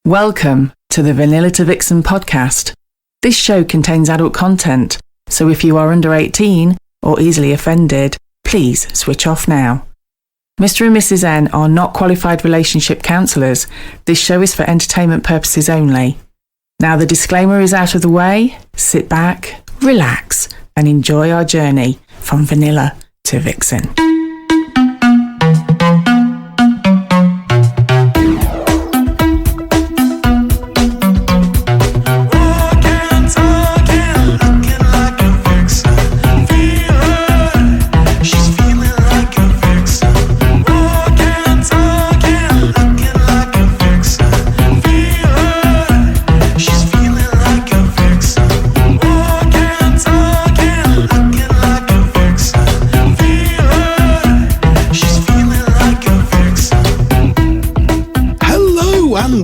Welcome to the Vanilla to Vixen podcast. This show contains adult content, so if you are under 18 or easily offended, please switch off now. Mr. and Mrs. N are not qualified relationship counsellors. This show is for entertainment purposes only. Now the disclaimer is out of the way, sit back, relax, and enjoy our journey from Vanilla to Vixen.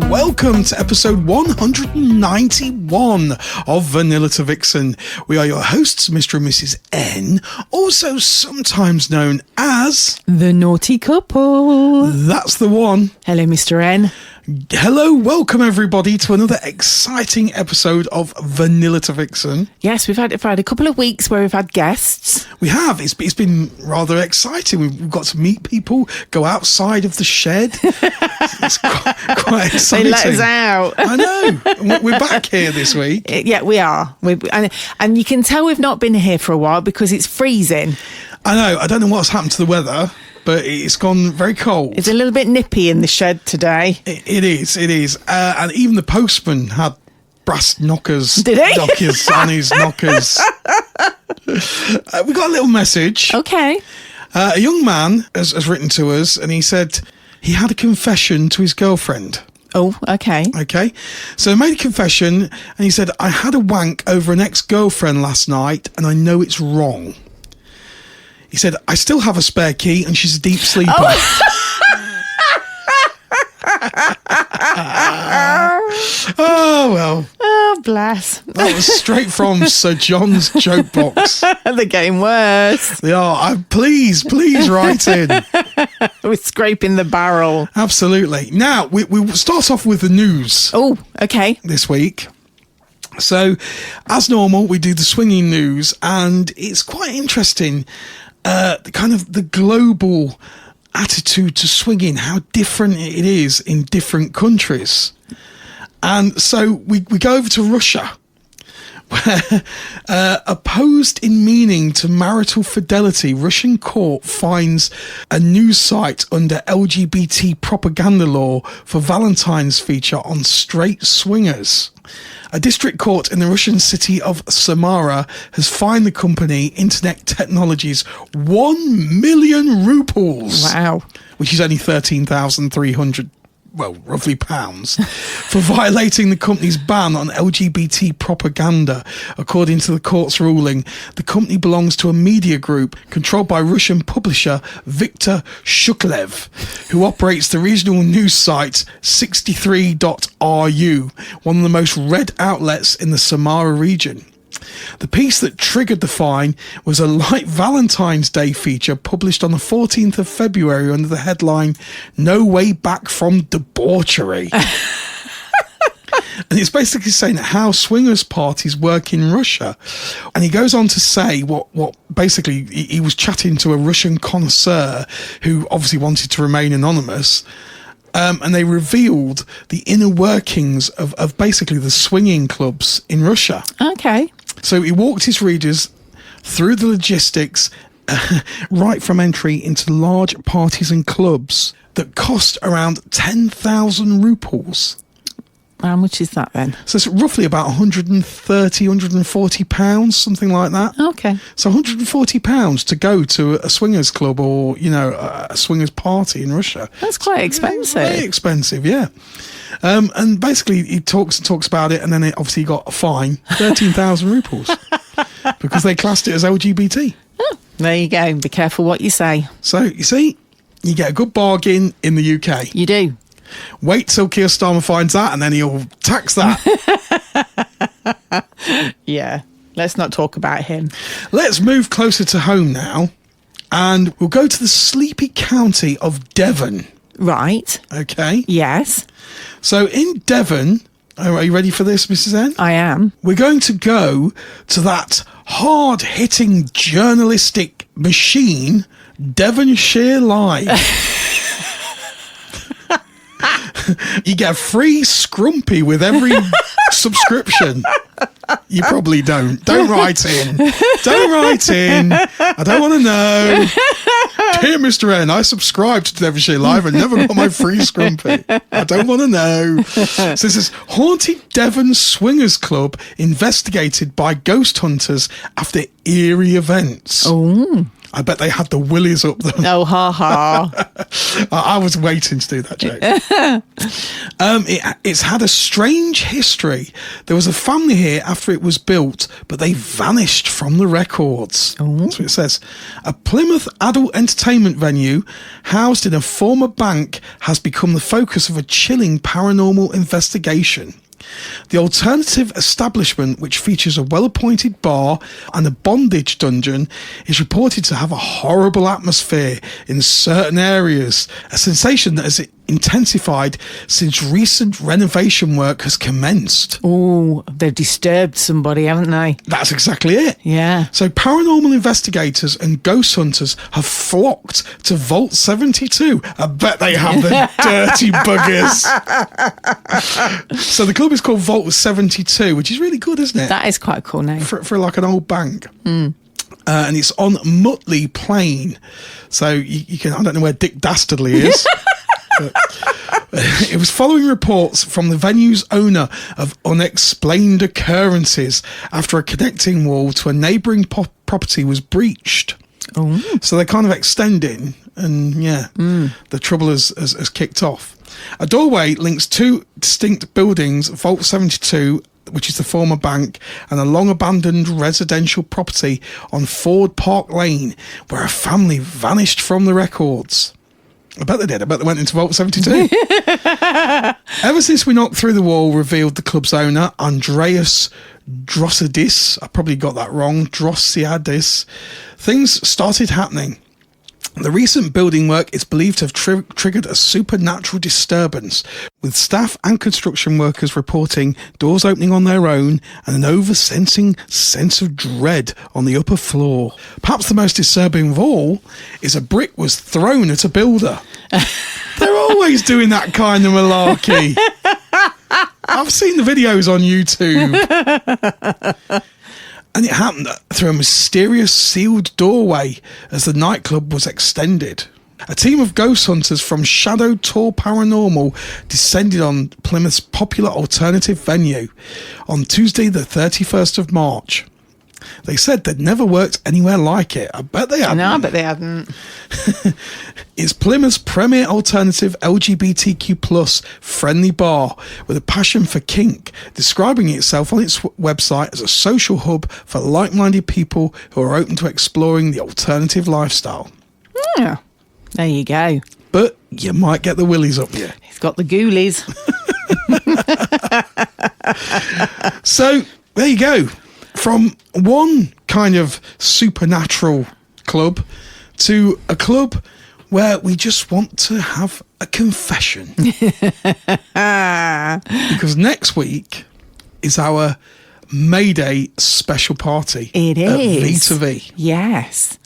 Welcome to episode 191 of Vanilla to Vixen. We are your hosts, Mr. and Mrs. N, also sometimes known as... The Naughty Couple. That's the one. Hello, Mr. N. Hello, welcome everybody to another exciting episode of Vanilla to Vixen. Yes, we've had a couple of weeks where we've had guests. We have. It's been rather exciting. We've got to meet people, go outside of the shed. It's quite exciting. They let us out. I know. We're back here this week. Yeah, we are. And you can tell we've not been here for a while because it's freezing. I know. I don't know what's happened to the weather, but it's gone very cold. It's a little bit nippy in the shed today. It is. And even the postman had brass knockers. Did he? Knockers on his knockers. We got a little message. Okay. A young man has written to us, and he said he had a confession to his girlfriend. Oh, okay. Okay. So he made a confession, and he said, I had a wank over an ex-girlfriend last night, and I know it's wrong. He said, I still have a spare key and she's a deep sleeper. Oh, well. Oh, bless. That was straight from Sir John's joke box. They're getting worse. They are. Please write in. We're scraping the barrel. Absolutely. Now, we start off with the news. Oh, okay. This week. So, as normal, we do the swinging news, and it's quite interesting. Kind of the global attitude to swinging, how different it is in different countries. And so we go over to Russia, where opposed in meaning to marital fidelity, Russian court finds a news site under LGBT propaganda law for Valentine's feature on straight swingers. A district court in the Russian city of Samara has fined the company Internet Technologies 1 million rubles. Wow. Which is only 13,300, well, roughly pounds, for violating the company's ban on LGBT propaganda. According to the court's ruling, the company belongs to a media group controlled by Russian publisher Viktor Shuklev, who operates the regional news site 63.ru, one of the most read outlets in the Samara region. The piece that triggered the fine was a light Valentine's Day feature published on the 14th of February under the headline, No Way Back from Debauchery. And it's basically saying how swingers parties work in Russia. And he goes on to say what basically he was chatting to a Russian connoisseur who obviously wanted to remain anonymous. And they revealed the inner workings of basically the swinging clubs in Russia. Okay. So he walked his readers through the logistics, right from entry into large parties and clubs that cost around 10,000 rubles. How much is that then? So it's roughly about 130, 140 pounds, something like that. Okay. So 140 pounds to go to a swingers club or, a swingers party in Russia. That's quite expensive. Very expensive, yeah. And basically he talks about it, and then obviously he got a fine, 13,000 rubles, because they classed it as LGBT. Oh, there you go. Be careful what you say. So, you see, you get a good bargain in the UK. You do. Wait till Keir Starmer finds that, and then he'll tax that. Yeah, let's not talk about him. Let's move closer to home now, and we'll go to the sleepy county of Devon. Right. Okay. Yes. So in Devon, are you ready for this, Mrs. N? I am. We're going to go to that hard-hitting journalistic machine, Devonshire Live. You get a free scrumpy with every subscription. You probably don't. Don't write in. Don't write in. I don't want to know. Dear Mr. N, I subscribed to Devonshire Live and never got my free scrumpy. I don't want to know. So this is Haunted Devon Swingers Club investigated by ghost hunters after eerie events. Oh. I bet they had the willies up them. Oh, ha ha. I was waiting to do that joke. It's had a strange history. There was a family here after it was built, but they vanished from the records. Oh. That's what it says. A Plymouth adult entertainment venue housed in a former bank has become the focus of a chilling paranormal investigation. The alternative establishment, which features a well-appointed bar and a bondage dungeon, is reported to have a horrible atmosphere in certain areas, a sensation that has intensified since recent renovation work has commenced. Oh, they've disturbed somebody, haven't they? That's exactly it. Yeah. So paranormal investigators and ghost hunters have flocked to Vault 72. I bet they have the dirty buggers. So the club is called Vault 72, which is really good, isn't it? That is quite a cool name. For like an old bank. And it's on Mutley Plain. So you can, I don't know where Dick Dastardly is. But it was following reports from the venue's owner of unexplained occurrences after a connecting wall to a neighbouring property was breached. Oh. So they're kind of extending, and the trouble has kicked off. A doorway links two distinct buildings, Vault 72, which is the former bank, and a long-abandoned residential property on Ford Park Lane, where a family vanished from the records. I bet they did. I bet they went into Vault 72. Ever since we knocked through the wall, revealed the club's owner, Andreas Drossidis. I probably got that wrong. Drossidis. Things started happening. The recent building work is believed to have triggered a supernatural disturbance, with staff and construction workers reporting doors opening on their own and an oversensing sense of dread on the upper floor. Perhaps the most disturbing of all is a brick was thrown at a builder. They're always doing that kind of malarkey. I've seen the videos on YouTube. And it happened through a mysterious sealed doorway as the nightclub was extended. A team of ghost hunters from Shadow Tour Paranormal descended on Plymouth's popular alternative venue on Tuesday the 31st of March. They said they'd never worked anywhere like it. I bet they hadn't. No, I bet they hadn't. It's Plymouth's premier alternative LGBTQ plus friendly bar with a passion for kink, describing itself on its website as a social hub for like-minded people who are open to exploring the alternative lifestyle. Yeah, there you go. But you might get the willies up you. He's got the ghoulies. So there you go. From one kind of supernatural club to a club where we just want to have a confession. Because next week is our May Day special party. It is. At V2V. Yes.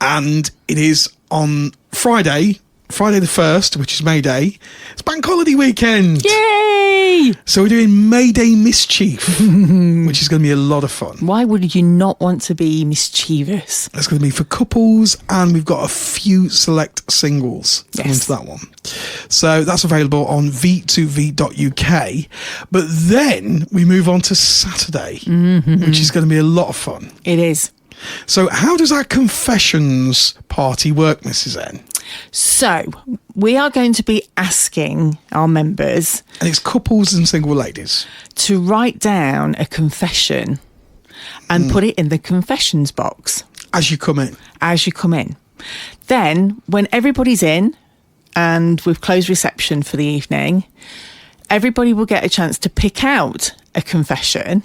And it is on Friday the 1st, which is May Day. It's bank holiday weekend. Yay! So we're doing May Day Mischief, which is going to be a lot of fun. Why would you not want to be mischievous? That's going to be for couples, and we've got a few select singles into that one. So that's available on v2v.uk. But then we move on to Saturday, which is going to be a lot of fun. It is. So how does our confessions party work, Mrs. N? So we are going to be asking our members, And it's couples and single ladies, to write down a confession and put it in the confessions box as you come in. as you come in. Then when everybody's in and we've closed reception for the evening, everybody will get a chance to pick out a confession,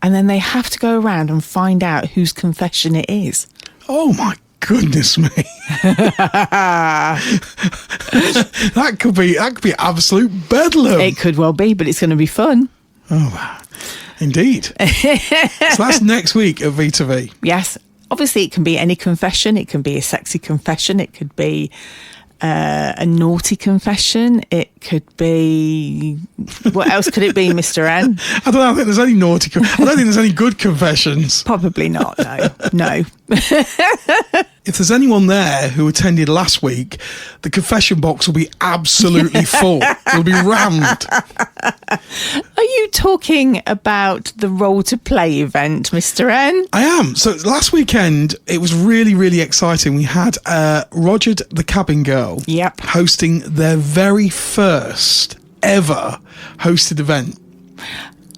and then they have to go around and find out whose confession it is. Oh my goodness me. that could be absolute bedlam. It could well be, but it's going to be fun. Oh, indeed. So that's next week at V2V. Yes. Obviously, it can be any confession. It can be a sexy confession. It could be a naughty confession. It could be... What else could it be, Mr. N? I don't know. I think there's any naughty... I don't think there's any good confessions. Probably not, no. If there's anyone there who attended last week, the confession box will be absolutely full. It'll be rammed. Are you talking about the Role to Play event, Mr. N? I am. So last weekend, it was really, really exciting. We had Roger the Cabin Girl hosting their very first ever hosted event.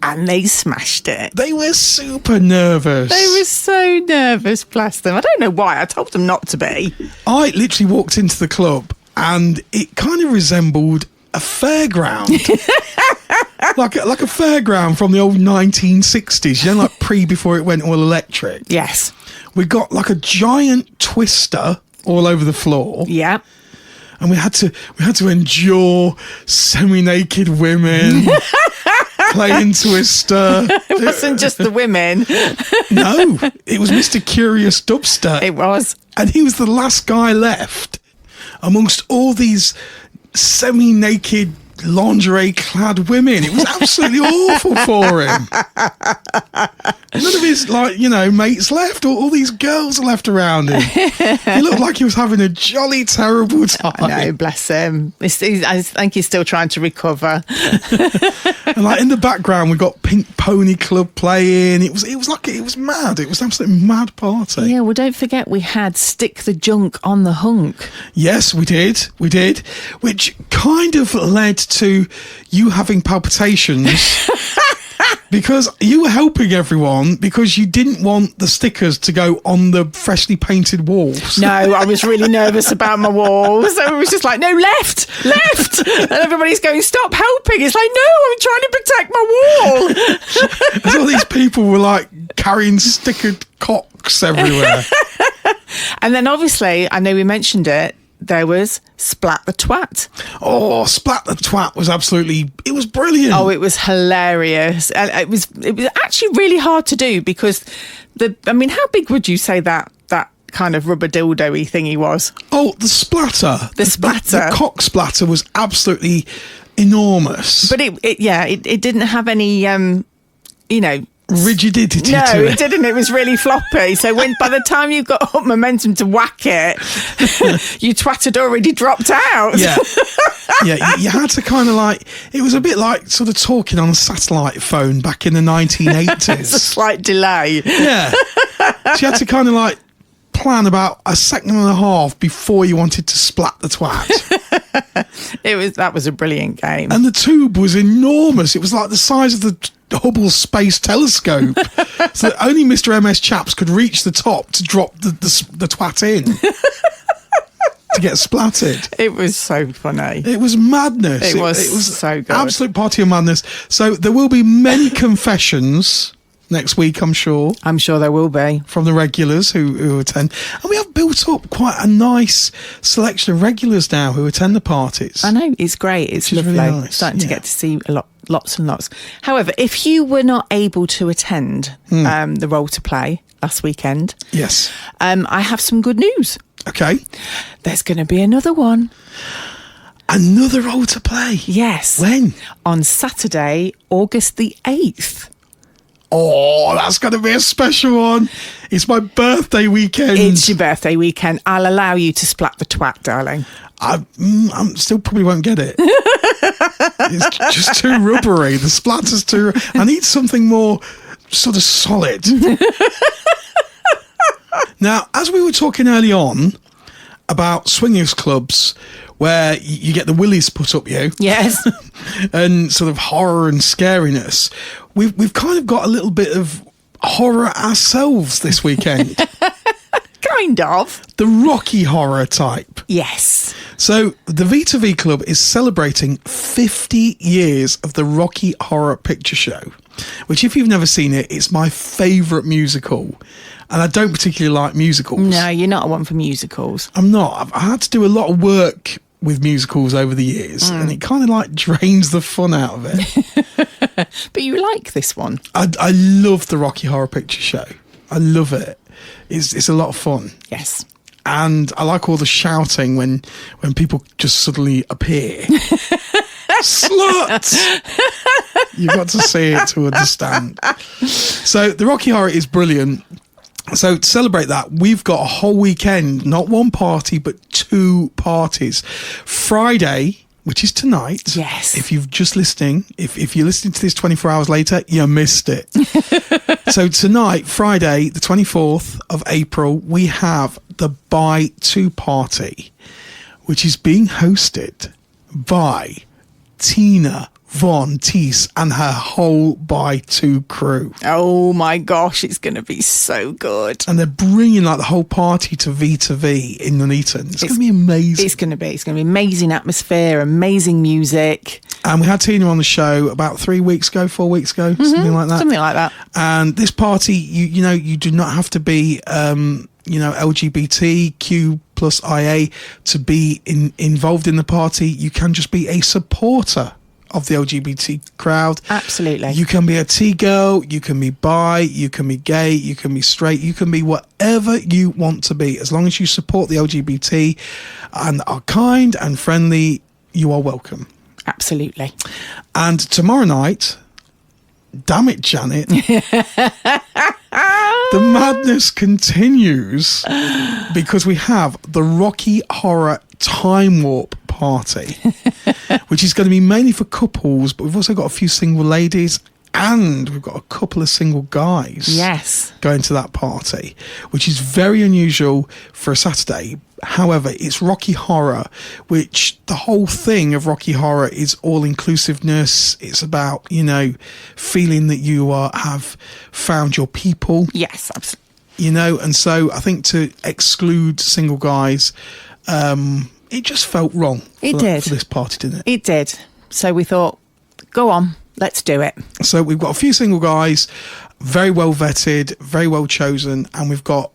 And they smashed it. They were super nervous. They were so nervous, bless them. I don't know why. I told them not to be. I literally walked into the club and it kind of resembled a fairground. like a fairground from the old 1960s, you know, like before it went all electric. Yes. We got like a giant twister all over the floor. Yeah. And we had to endure semi-naked women playing Twister. It wasn't just the women. No, it was Mr. Curious Dubster. It was. And he was the last guy left amongst all these semi-naked, lingerie-clad women. It was absolutely awful for him. None of his, mates left. All these girls are left around him. He looked like he was having a jolly terrible time. I know, bless him. I think he's still trying to recover. And in the background, we got Pink Pony Club playing. It was mad. It was an absolute mad party. Yeah, well, don't forget we had Stick the Junk on the Hunk. Yes, we did, which kind of led to you having palpitations because you were helping everyone because you didn't want the stickers to go on the freshly painted walls. No, I was really nervous about my walls. So it was just like, no, left. And everybody's going, stop helping. It's like, no, I'm trying to protect my wall. And all these people were carrying stickered cocks everywhere. And then obviously, I know we mentioned it, there was Splat the Twat. Oh, Splat the Twat was it was brilliant. Oh, it was hilarious. And it was actually really hard to do because how big would you say that kind of rubber dildo-y thingy was? Oh, the splatter. The cock splatter was absolutely enormous. But it didn't have any, rigidity no, to it didn't. It was really floppy. So by the time you got up momentum to whack it, your twat had already dropped out. Yeah. Yeah, you had to kind of it was a bit like sort of talking on a satellite phone back in the 1980s. It's a slight delay. Yeah. So you had to kind of plan about a second and a half before you wanted to splat the twat. That was a brilliant game. And the tube was enormous. It was like the size of the Hubble Space Telescope. So that only Mr. MS chaps could reach the top to drop the twat in to get splatted. It was so funny. It was madness. It was so good. Absolute party of madness. So there will be many confessions next week, I'm sure. I'm sure there will be. From the regulars who attend. And we have built up quite a nice selection of regulars now who attend the parties. I know, it's great. It's lovely. Really nice. Starting to get to see lots and lots. However, if you were not able to attend the Role to Play last weekend, yes, I have some good news. Okay. There's going to be another one. Another Role to Play? Yes. When? On Saturday, August the 8th. Oh, that's going to be a special one. It's my birthday weekend. It's your birthday weekend. I'll allow you to splat the twat, darling. I still probably won't get it. It's just too rubbery. The splatter's too... I need something more sort of solid. Now, as we were talking early on about swingers clubs where you get the willies put up you. Yes. And sort of horror and scariness. We've kind of got a little bit of horror ourselves this weekend. Can Kind of. The Rocky Horror type. Yes. So the V2V Club is celebrating 50 years of the Rocky Horror Picture Show, which, if you've never seen it, it's my favourite musical. And I don't particularly like musicals. No, you're not one for musicals. I'm not. I've had to do a lot of work with musicals over the years, and it kind of like drains the fun out of it. But you like this one. I love the Rocky Horror Picture Show. I love it. It's a lot of fun. Yes. And I like all the shouting when people just suddenly appear. Slut! You've got to see it to understand. So the Rocky Horror is brilliant. So to celebrate that, we've got a whole weekend, not one party, but 2 parties. Friday, which is tonight. Yes. If you've just listening, if you're listening to this 24 hours later, you missed it. So tonight, Friday, the 24th of April, we have the Buy 2 party, which is being hosted by Tina Von Teese and her whole Buy 2 crew. Oh my gosh, it's going to be so good. And they're bringing like the whole party to V2V in Nuneaton. It's going to be amazing. It's going to be amazing atmosphere, amazing music. And we had Tina on the show about 4 weeks ago, something like that. Something like that. And this party, you do not have to be, LGBTQ plus IA to be involved in the party. You can just be a supporter of the LGBT crowd. Absolutely. You can be a T-girl, you can be bi, you can be gay, you can be straight, you can be whatever you want to be. As long as you support the LGBT and are kind and friendly, you are welcome. Absolutely. And tomorrow night, damn it, Janet, the madness continues because we have the Rocky Horror Time Warp party, which is going to be mainly for couples, but we've also got a few single ladies and we've got a couple of single guys going to that party, which is very unusual for a Saturday. However, it's Rocky Horror, which the whole thing of Rocky Horror is all-inclusiveness. It's about, feeling that you have found your people. Yes, absolutely. And so I think to exclude single guys, it just felt wrong for this party, didn't it? It did. So we thought, go on, let's do it. So we've got a few single guys, very well vetted, very well chosen, and we've got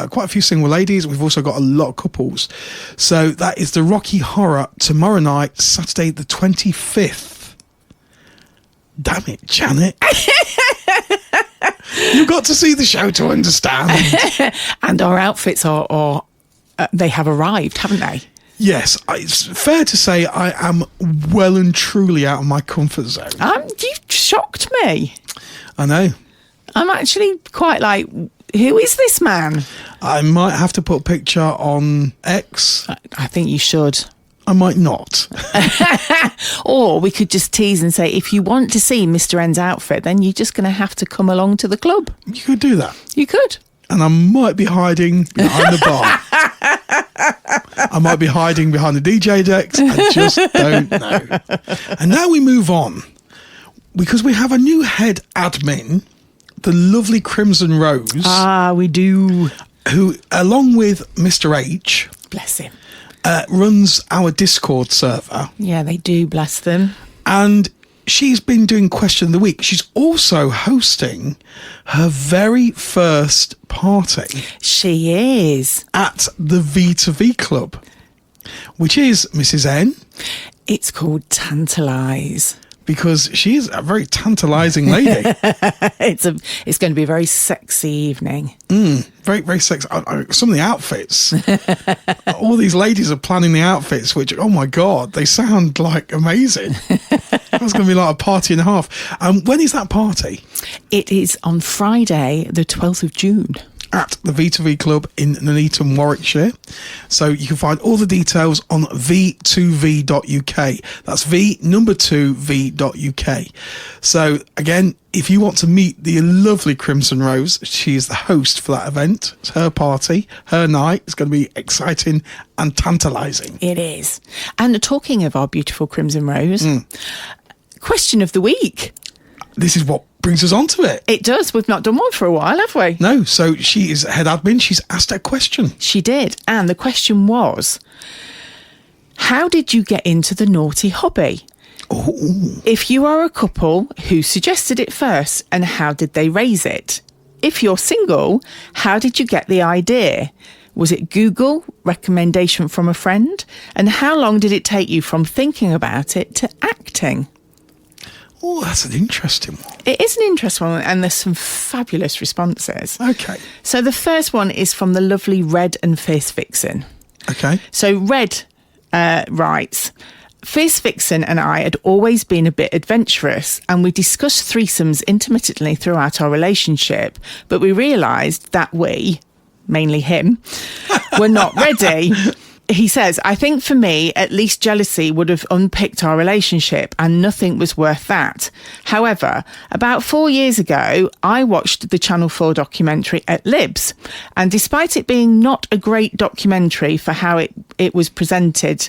quite a few single ladies. We've also got a lot of couples. So that is the Rocky Horror tomorrow night, Saturday the 25th. Damn it, Janet. You've got to see the show to understand. And our outfits are they have arrived, haven't they? Yes, it's fair to say I am well and truly out of my comfort zone. You've shocked me. I know. I'm actually quite like, who is this man? I might have to put a picture on X. I think you should. I might not. Or we could just tease and say, if you want to see Mr. N's outfit, then you're just going to have to come along to the club. You could do that. You could. And I might be hiding behind the bar. I might be hiding behind the DJ decks. I just don't know. And now we move on, because we have a new head admin, the lovely Crimson Rose. We do. Who, along with Mr. H, bless him, runs our Discord server. Yeah, they do, bless them. And she's been doing Question of the Week. She's also hosting her very first party. She is. At the V2V Club, which is Mrs. N. It's called Tantalise. Because she is a very tantalising lady. It's going to be a very sexy evening. Very, very sexy. Some of the outfits. All these ladies are planning the outfits, which, oh my God, they sound like amazing. It's going to be like a party and a half. When is that party? It is on Friday, the 12th of June. At the V2V Club in Nuneaton, Warwickshire. So you can find all the details on v2v.uk. That's v2v.uk. So again, if you want to meet the lovely Crimson Rose, she is the host for that event. It's her party, her night. It's going to be exciting and tantalising. It is. And talking of our beautiful Crimson Rose, question of the week. This is what brings us on to it. It does. We've not done one for a while, have we? No, so she is head admin. She's asked a question. She did. And the question was, how did you get into the naughty hobby? Ooh. If you are a couple, who suggested it first and how did they raise it? If you're single, how did you get the idea? Was it Google, recommendation from a friend? And how long did it take you from thinking about it to acting? Oh, that's an interesting one. It is an interesting one, and there's some fabulous responses. Okay. So the first one is from the lovely Red and Fierce Vixen. Okay. So Red writes, Fierce Vixen and I had always been a bit adventurous, and we discussed threesomes intermittently throughout our relationship, but we realised that we, mainly him, were not ready. He says, I think for me, at least jealousy would have unpicked our relationship and nothing was worth that. However, about 4 years ago, I watched the Channel 4 documentary At Libs. And despite it being not a great documentary for how it was presented,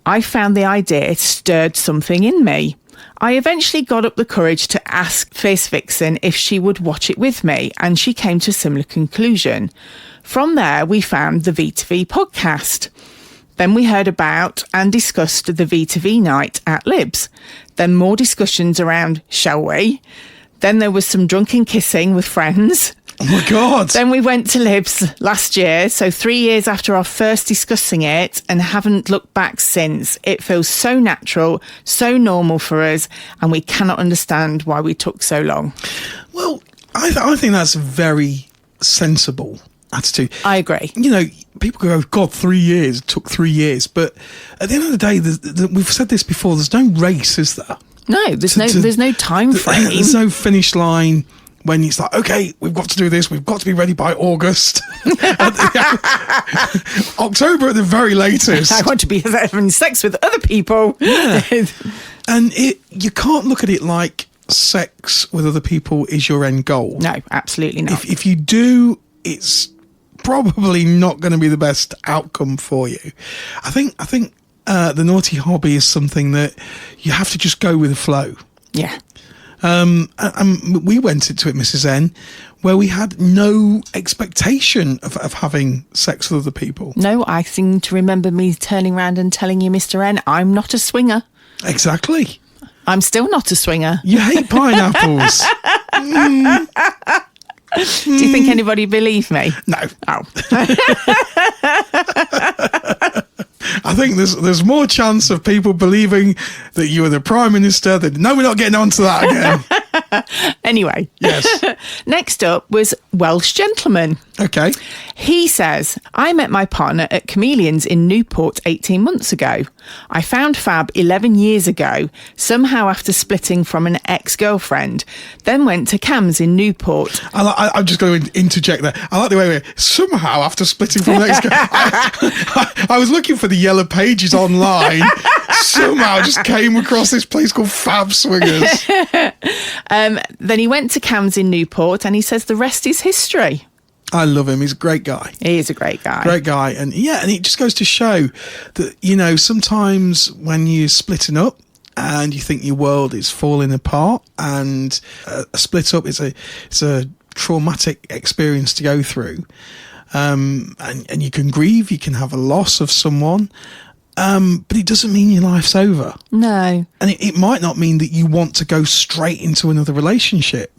I found the idea stirred something in me. I eventually got up the courage to ask Fierce Vixen if she would watch it with me, and she came to a similar conclusion. From there, we found the V2V podcast. Then we heard about and discussed the V2V night at Libs. Then more discussions around, shall we? Then there was some drunken kissing with friends. Oh my God. Then we went to Libs last year, so 3 years after our first discussing it, and haven't looked back since. It feels so natural, so normal for us, and we cannot understand why we took so long. Well, I think that's a very sensible attitude. I agree. You know, people go, God, 3 years, it took 3 years. But at the end of the day, we've said this before, there's no race, is there? No, there's no time frame. There's no finish line when it's like, okay, we've got to do this, we've got to be ready by August. October at the very latest. I want to be having sex with other people. Yeah. And you can't look at it like sex with other people is your end goal. No, absolutely not. If you do, it's probably not going to be the best outcome for you. I think the naughty hobby is something that you have to just go with the flow. Yeah. And we went into it, Mrs. N, where we had no expectation of having sex with other people. No, I seem to remember me turning around and telling you, Mr. N, I'm not a swinger. Exactly. I'm still not a swinger. You hate pineapples. Do you think anybody believed me? No. Oh. I think there's more chance of people believing that you were the Prime Minister than... No, we're not getting onto that again. Anyway. Yes. Next up was Welsh Gentleman. Okay. He says, I met my partner at Chameleons in Newport 18 months ago. I found Fab 11 years ago, somehow after splitting from an ex-girlfriend, then went to Cams in Newport. I'm just going to interject there. I like the way somehow after splitting from an ex-girlfriend. I was looking for the yellow pages online. Somehow just came across this place called Fab Swingers. Then he went to Cams in Newport and he says the rest is history. I love him. He's a great guy. He is a great guy. Great guy. And yeah, and it just goes to show that, you know, sometimes when you're splitting up and you think your world is falling apart, and a split up is a traumatic experience to go through. And you can grieve, you can have a loss of someone, but it doesn't mean your life's over. No. And it might not mean that you want to go straight into another relationship.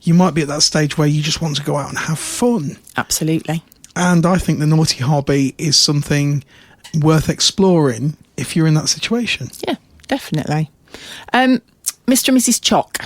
You might be at that stage where you just want to go out and have fun. Absolutely. And I think the naughty hobby is something worth exploring if you're in that situation. Yeah, definitely. Mr. and Mrs. Chock.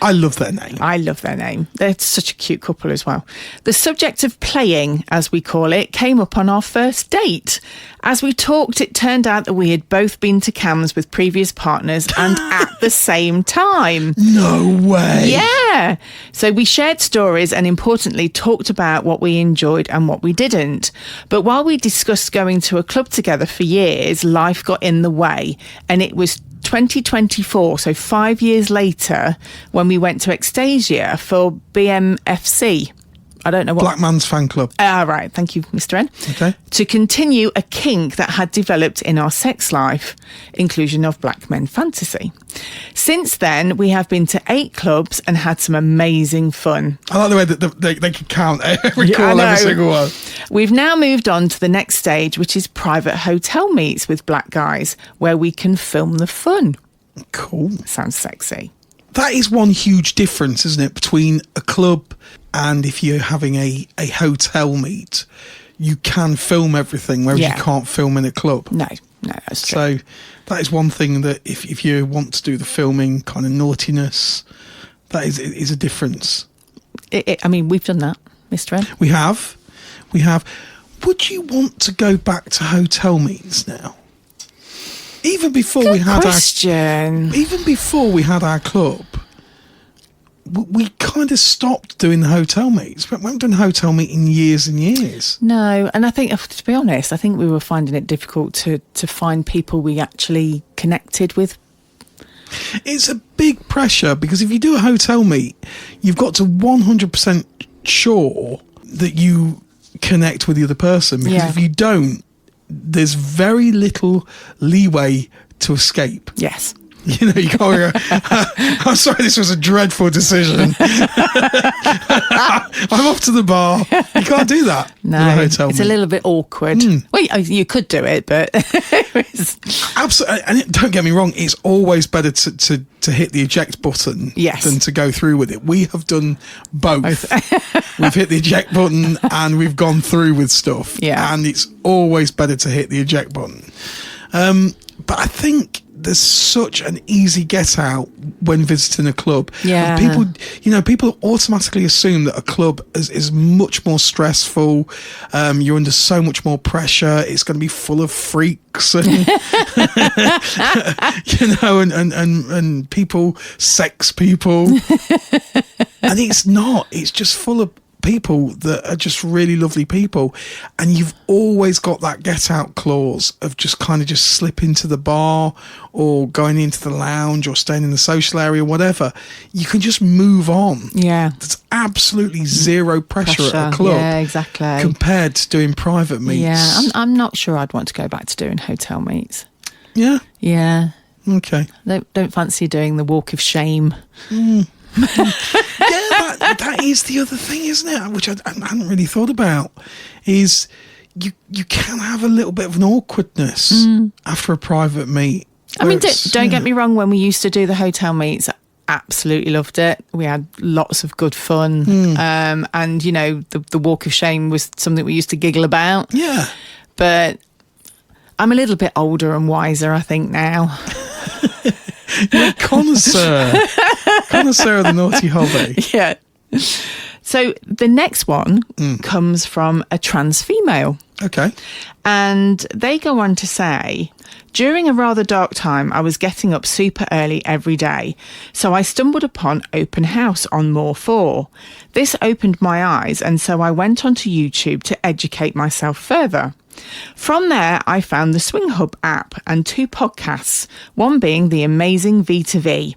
I love their name. I love their name. They're such a cute couple as well. The subject of playing, as we call it, came up on our first date. As we talked, it turned out that we had both been to Cams with previous partners and at the same time. No way. Yeah. So we shared stories and importantly talked about what we enjoyed and what we didn't. But while we discussed going to a club together for years, life got in the way, and it was 2024, so 5 years later, when we went to Extasia for BMFC. I don't know what... Black Man's Fan Club. Right, thank you, Mr. N. Okay. To continue a kink that had developed in our sex life, inclusion of black men fantasy. Since then, we have been to 8 clubs and had some amazing fun. I like the way that they can count recall every single one. We've now moved on to the next stage, which is private hotel meets with black guys, where we can film the fun. Cool. Sounds sexy. That is one huge difference, isn't it, between a club and if you're having a hotel meet. You can film everything, whereas you can't film in a club. No, that's true. So that is one thing that if you want to do the filming kind of naughtiness, that is a difference. I mean, we've done that, Mr. N. We have. Would you want to go back to hotel meets now? Even before Good we had question. even before we had our club, we kind of stopped doing the hotel meets. We haven't done a hotel meet in years and years. No, and I think, to be honest, I think we were finding it difficult to find people we actually connected with. It's a big pressure because if you do a hotel meet, you've got to 100% sure that you connect with the other person. Because if you don't, there's very little leeway to escape. Yes. You know, you can't go, I'm sorry, this was a dreadful decision. I'm off to the bar. You can't do that. No, in a hotel it's meet. a little bit awkward. Well, you could do it, but... Absolutely. And don't get me wrong, it's always better to hit the eject button than to go through with it. We have done both. We've hit the eject button and we've gone through with stuff. Yeah. And it's always better to hit the eject button. But I think there's such an easy get out when visiting a club. Yeah. And people automatically assume that a club is much more stressful. You're under so much more pressure. It's going to be full of freaks and, and people, sex people. And it's not. It's just full of people that are just really lovely people, and you've always got that get out clause of just slip into the bar or going into the lounge or staying in the social area, whatever. You can just move on. There's absolutely zero pressure at a club. Exactly, compared to doing private meets. I'm not sure I'd want to go back to doing hotel meets. Yeah Okay. Don't fancy doing the walk of shame. That is the other thing, isn't it? Which I hadn't really thought about. Is you can have a little bit of an awkwardness after a private meet. I mean, don't get me wrong. When we used to do the hotel meets, I absolutely loved it. We had lots of good fun, and the walk of shame was something we used to giggle about. Yeah, but I'm a little bit older and wiser, I think, now. You're a connoisseur of the naughty hobby. Yeah. So the next one comes from a trans female. Okay. And they go on to say, during a rather dark time, I was getting up super early every day. So I stumbled upon Open House on More 4. This opened my eyes, and so I went onto YouTube to educate myself further. From there, I found the Swing Hub app and 2 podcasts, one being the amazing V2V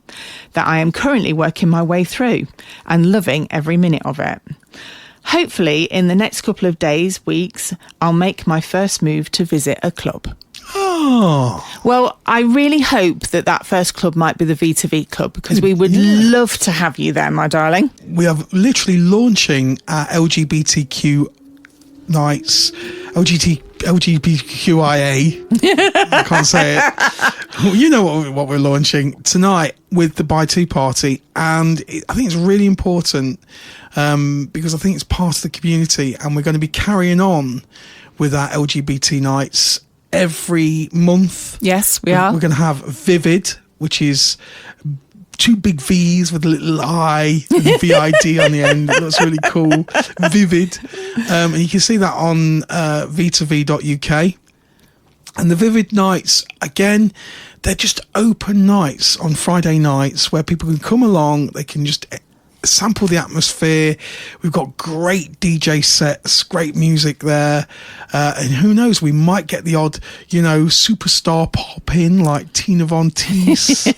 that I am currently working my way through and loving every minute of it. Hopefully, in the next couple of days, weeks, I'll make my first move to visit a club. Oh. Well, I really hope that first club might be the V2V club, because we would love to have you there, my darling. We are literally launching our LGBTQ nights, LGBTQIA. I can't say it. Well, you know what we're launching tonight with the Buy Two party, and I think it's really important because I think it's part of the community, and we're going to be carrying on with our LGBT nights every month. Yes, we are. We're going to have Vivid, which is 2 big V's with a little I and a VID on the end. It looks really cool. Vivid. And you can see that on v2v.uk. And the Vivid nights, again, they're just open nights on Friday nights where people can come along. They can just sample the atmosphere. We've got great DJ sets, great music there. And who knows, we might get the odd, superstar pop in like Tina Von Teese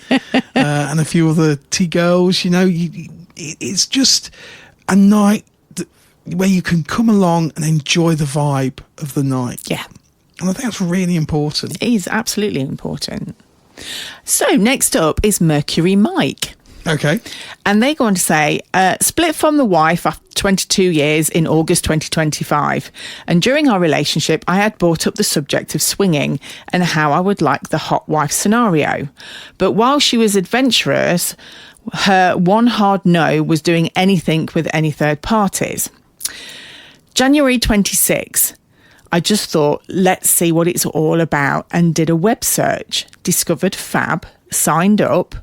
and a few other T-girls. It's just a night where you can come along and enjoy the vibe of the night. Yeah. And I think that's really important. It is absolutely important. So next up is Mercury Mike. Okay. And they go on to say, split from the wife after 22 years in August 2025. And during our relationship, I had brought up the subject of swinging and how I would like the hot wife scenario. But while she was adventurous, her one hard no was doing anything with any third parties. January 26. I just thought, let's see what it's all about, and did a web search, discovered Fab, signed up.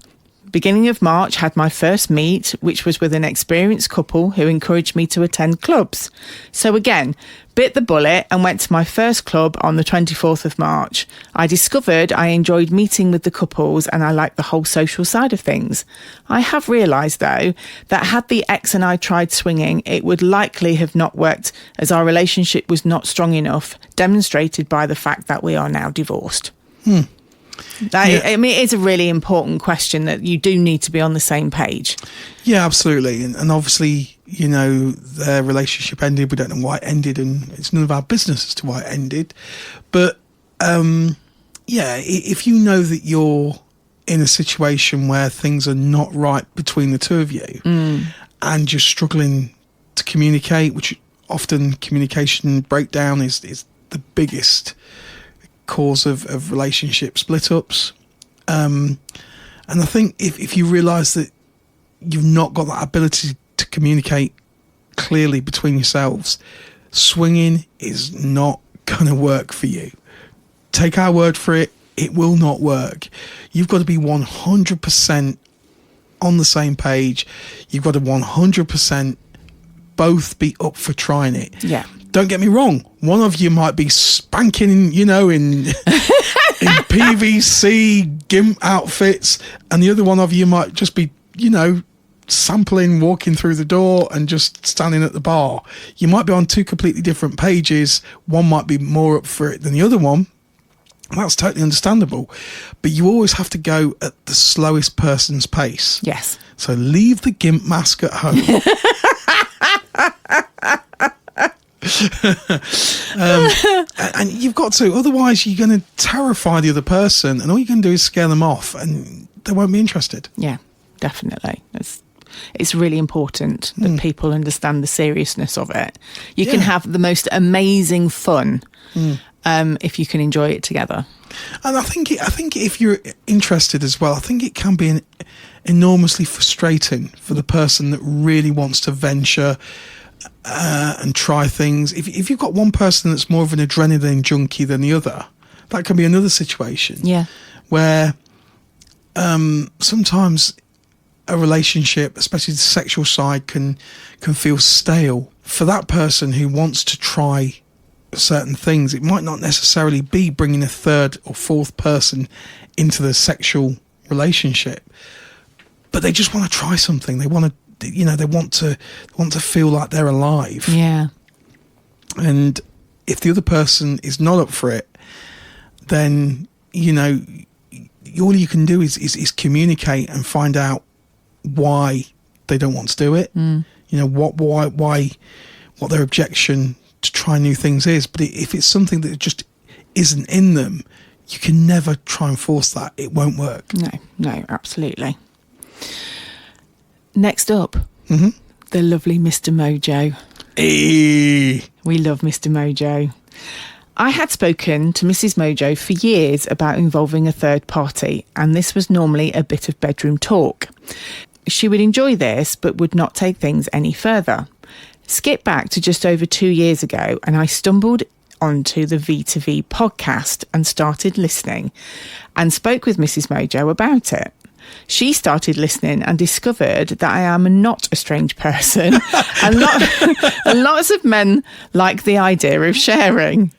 Beginning of March, had my first meet, which was with an experienced couple who encouraged me to attend clubs. So again, bit the bullet and went to my first club on the 24th of March. I discovered I enjoyed meeting with the couples and I liked the whole social side of things. I have realised, though, that had the ex and I tried swinging, it would likely have not worked, as our relationship was not strong enough, demonstrated by the fact that we are now divorced. I mean, it's a really important question that you do need to be on the same page. Yeah, absolutely. And obviously, you know, their relationship ended. We don't know why it ended, and it's none of our business as to why it ended. But, if you know that you're in a situation where things are not right between the two of you and you're struggling to communicate, which often communication breakdown is the biggest cause of relationship split-ups, and I think if you realise that you've not got that ability to communicate clearly between yourselves, swinging is not going to work for you. Take our word for it, it will not work. You've got to be 100% on the same page. You've got to 100% both be up for trying it. Yeah. Don't get me wrong. One of you might be spanking, you know, in PVC GIMP outfits, and the other one of you might just be, you know, sampling, walking through the door and just standing at the bar. You might be on two completely different pages. One might be more up for it than the other one. That's totally understandable. But you always have to go at the slowest person's pace. Yes. So leave the GIMP mask at home. And you've got to, otherwise you're going to terrify the other person, and all you can do is scare them off, and they won't be interested. Yeah, definitely. It's really important that people understand the seriousness of it. You can have the most amazing fun if you can enjoy it together. And I think if you're interested as well, I think it can be enormously frustrating for the person that really wants to venture and try things. If you've got one person that's more of an adrenaline junkie than the other, that can be another situation. Yeah, where sometimes a relationship, especially the sexual side, can feel stale. For that person who wants to try certain things, it might not necessarily be bringing a third or fourth person into the sexual relationship, but they just want to try something. They want to, you know, they want to feel like they're alive. Yeah. And if the other person is not up for it, then, you know, all you can do is communicate and find out why they don't want to do it. You know, what their objection to try new things is. But if it's something that just isn't in them, you can never try and force that. It won't work. No, absolutely. Next up, the lovely Mr. Mojo. Hey. We love Mr. Mojo. I had spoken to Mrs. Mojo for years about involving a third party, and this was normally a bit of bedroom talk. She would enjoy this, but would not take things any further. Skip back to just over 2 years ago, and I stumbled onto the V2V podcast and started listening, and spoke with Mrs. Mojo about it. She started listening and discovered that I am not a strange person, and lots of men like the idea of sharing.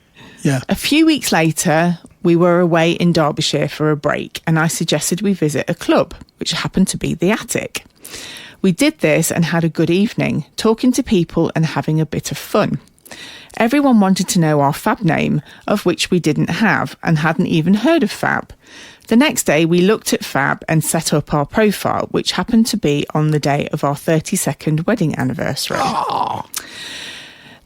Yeah. A few weeks later, we were away in Derbyshire for a break, and I suggested we visit a club, which happened to be the Attic. We did this and had a good evening, talking to people and having a bit of fun. Everyone wanted to know our Fab name, of which we didn't have and hadn't even heard of Fab. The next day, we looked at Fab and set up our profile, which happened to be on the day of our 32nd wedding anniversary. Oh.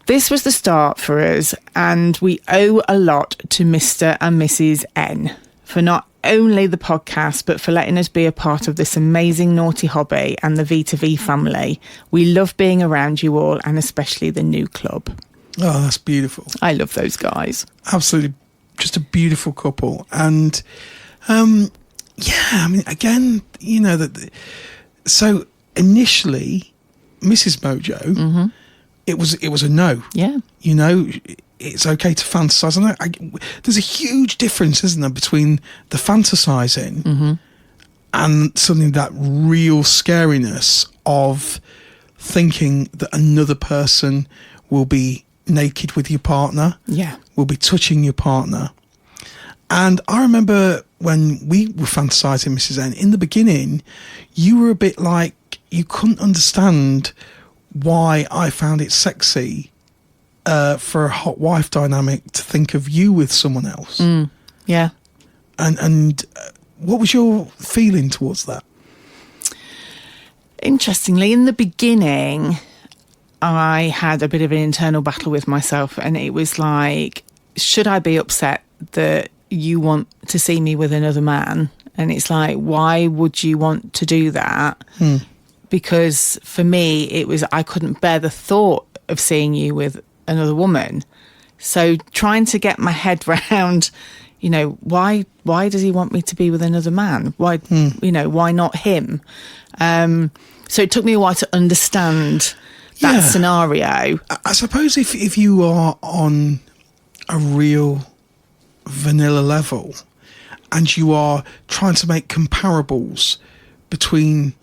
This was the start for us, and we owe a lot to Mr. and Mrs. N for not only the podcast, but for letting us be a part of this amazing naughty hobby and the V2V family. We love being around you all, and especially the new club. Oh, that's beautiful. I love those guys. Absolutely. Just a beautiful couple. And, I mean, again, you know, so initially, Mrs. Mojo, it was a no. Yeah. You know, it's okay to fantasize. There's a huge difference, isn't there, between the fantasizing and something that real scariness of thinking that another person will be naked with your partner, will be touching your partner. And I remember when we were fantasizing, Mrs. N, in the beginning, you were a bit like, you couldn't understand why I found it sexy for a hot wife dynamic to think of you with someone else. Yeah. And what was your feeling towards that? Interestingly, in the beginning, I had a bit of an internal battle with myself, and it was like, should I be upset that you want to see me with another man? And it's like, why would you want to do that? Because for me, it was, I couldn't bear the thought of seeing you with another woman. So trying to get my head round, you know, why does he want me to be with another man? Why, you know, why not him? So it took me a while to understand that scenario. I suppose if you are on a real vanilla level and you are trying to make comparables between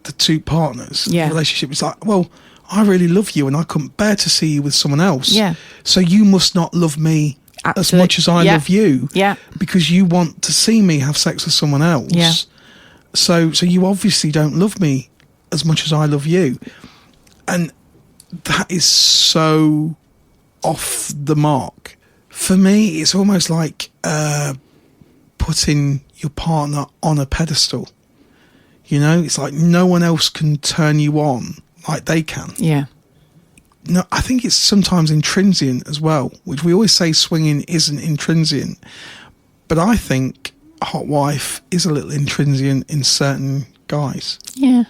the two partners, the relationship is like, well, I really love you and I couldn't bear to see you with someone else. Yeah. So you must not love me as much as I love you. Yeah. Because you want to see me have sex with someone else. Yeah. So you obviously don't love me as much as I love you. And that is so off the mark. For me, it's almost like putting your partner on a pedestal. You know, it's like no one else can turn you on like they can. Yeah. No, I think it's sometimes intransient as well, which we always say swinging isn't intransient. But I think hot wife is a little intransient in certain guys. Yeah.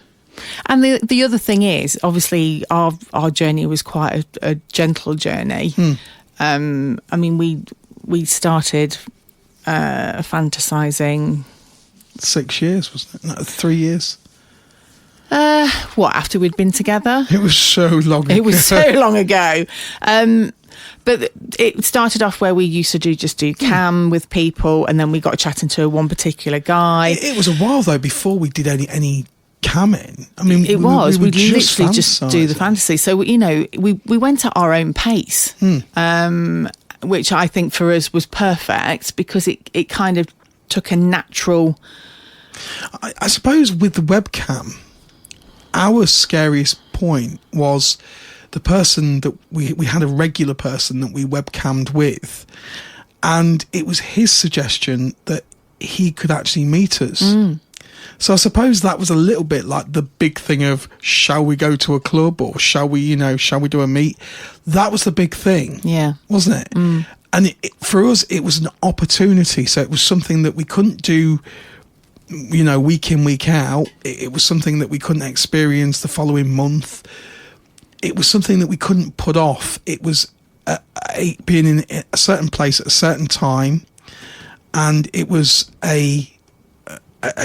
And the other thing is, obviously, our journey was quite a gentle journey. I mean, we started fantasizing. 6 years, wasn't it? No, 3 years. After we'd been together? It was so long ago. It was so long ago. But it started off where we used to do cam with people, and then we got chatting to one particular guy. It was a while, though, before we did any camming. I mean, we'd literally just do the fantasy. So, you know, we went at our own pace, which I think for us was perfect because it kind of took a natural... I suppose with the webcam, our scariest point was the person that we had a regular person that we webcammed with, and it was his suggestion that he could actually meet us. So I suppose that was a little bit like the big thing of, shall we go to a club or shall we do a meet? That was the big thing, wasn't it? And for us, it was an opportunity. So it was something that we couldn't do, you know, week in, week out. It was something that we couldn't experience the following month. It was something that we couldn't put off. It was being in a certain place at a certain time, and it was a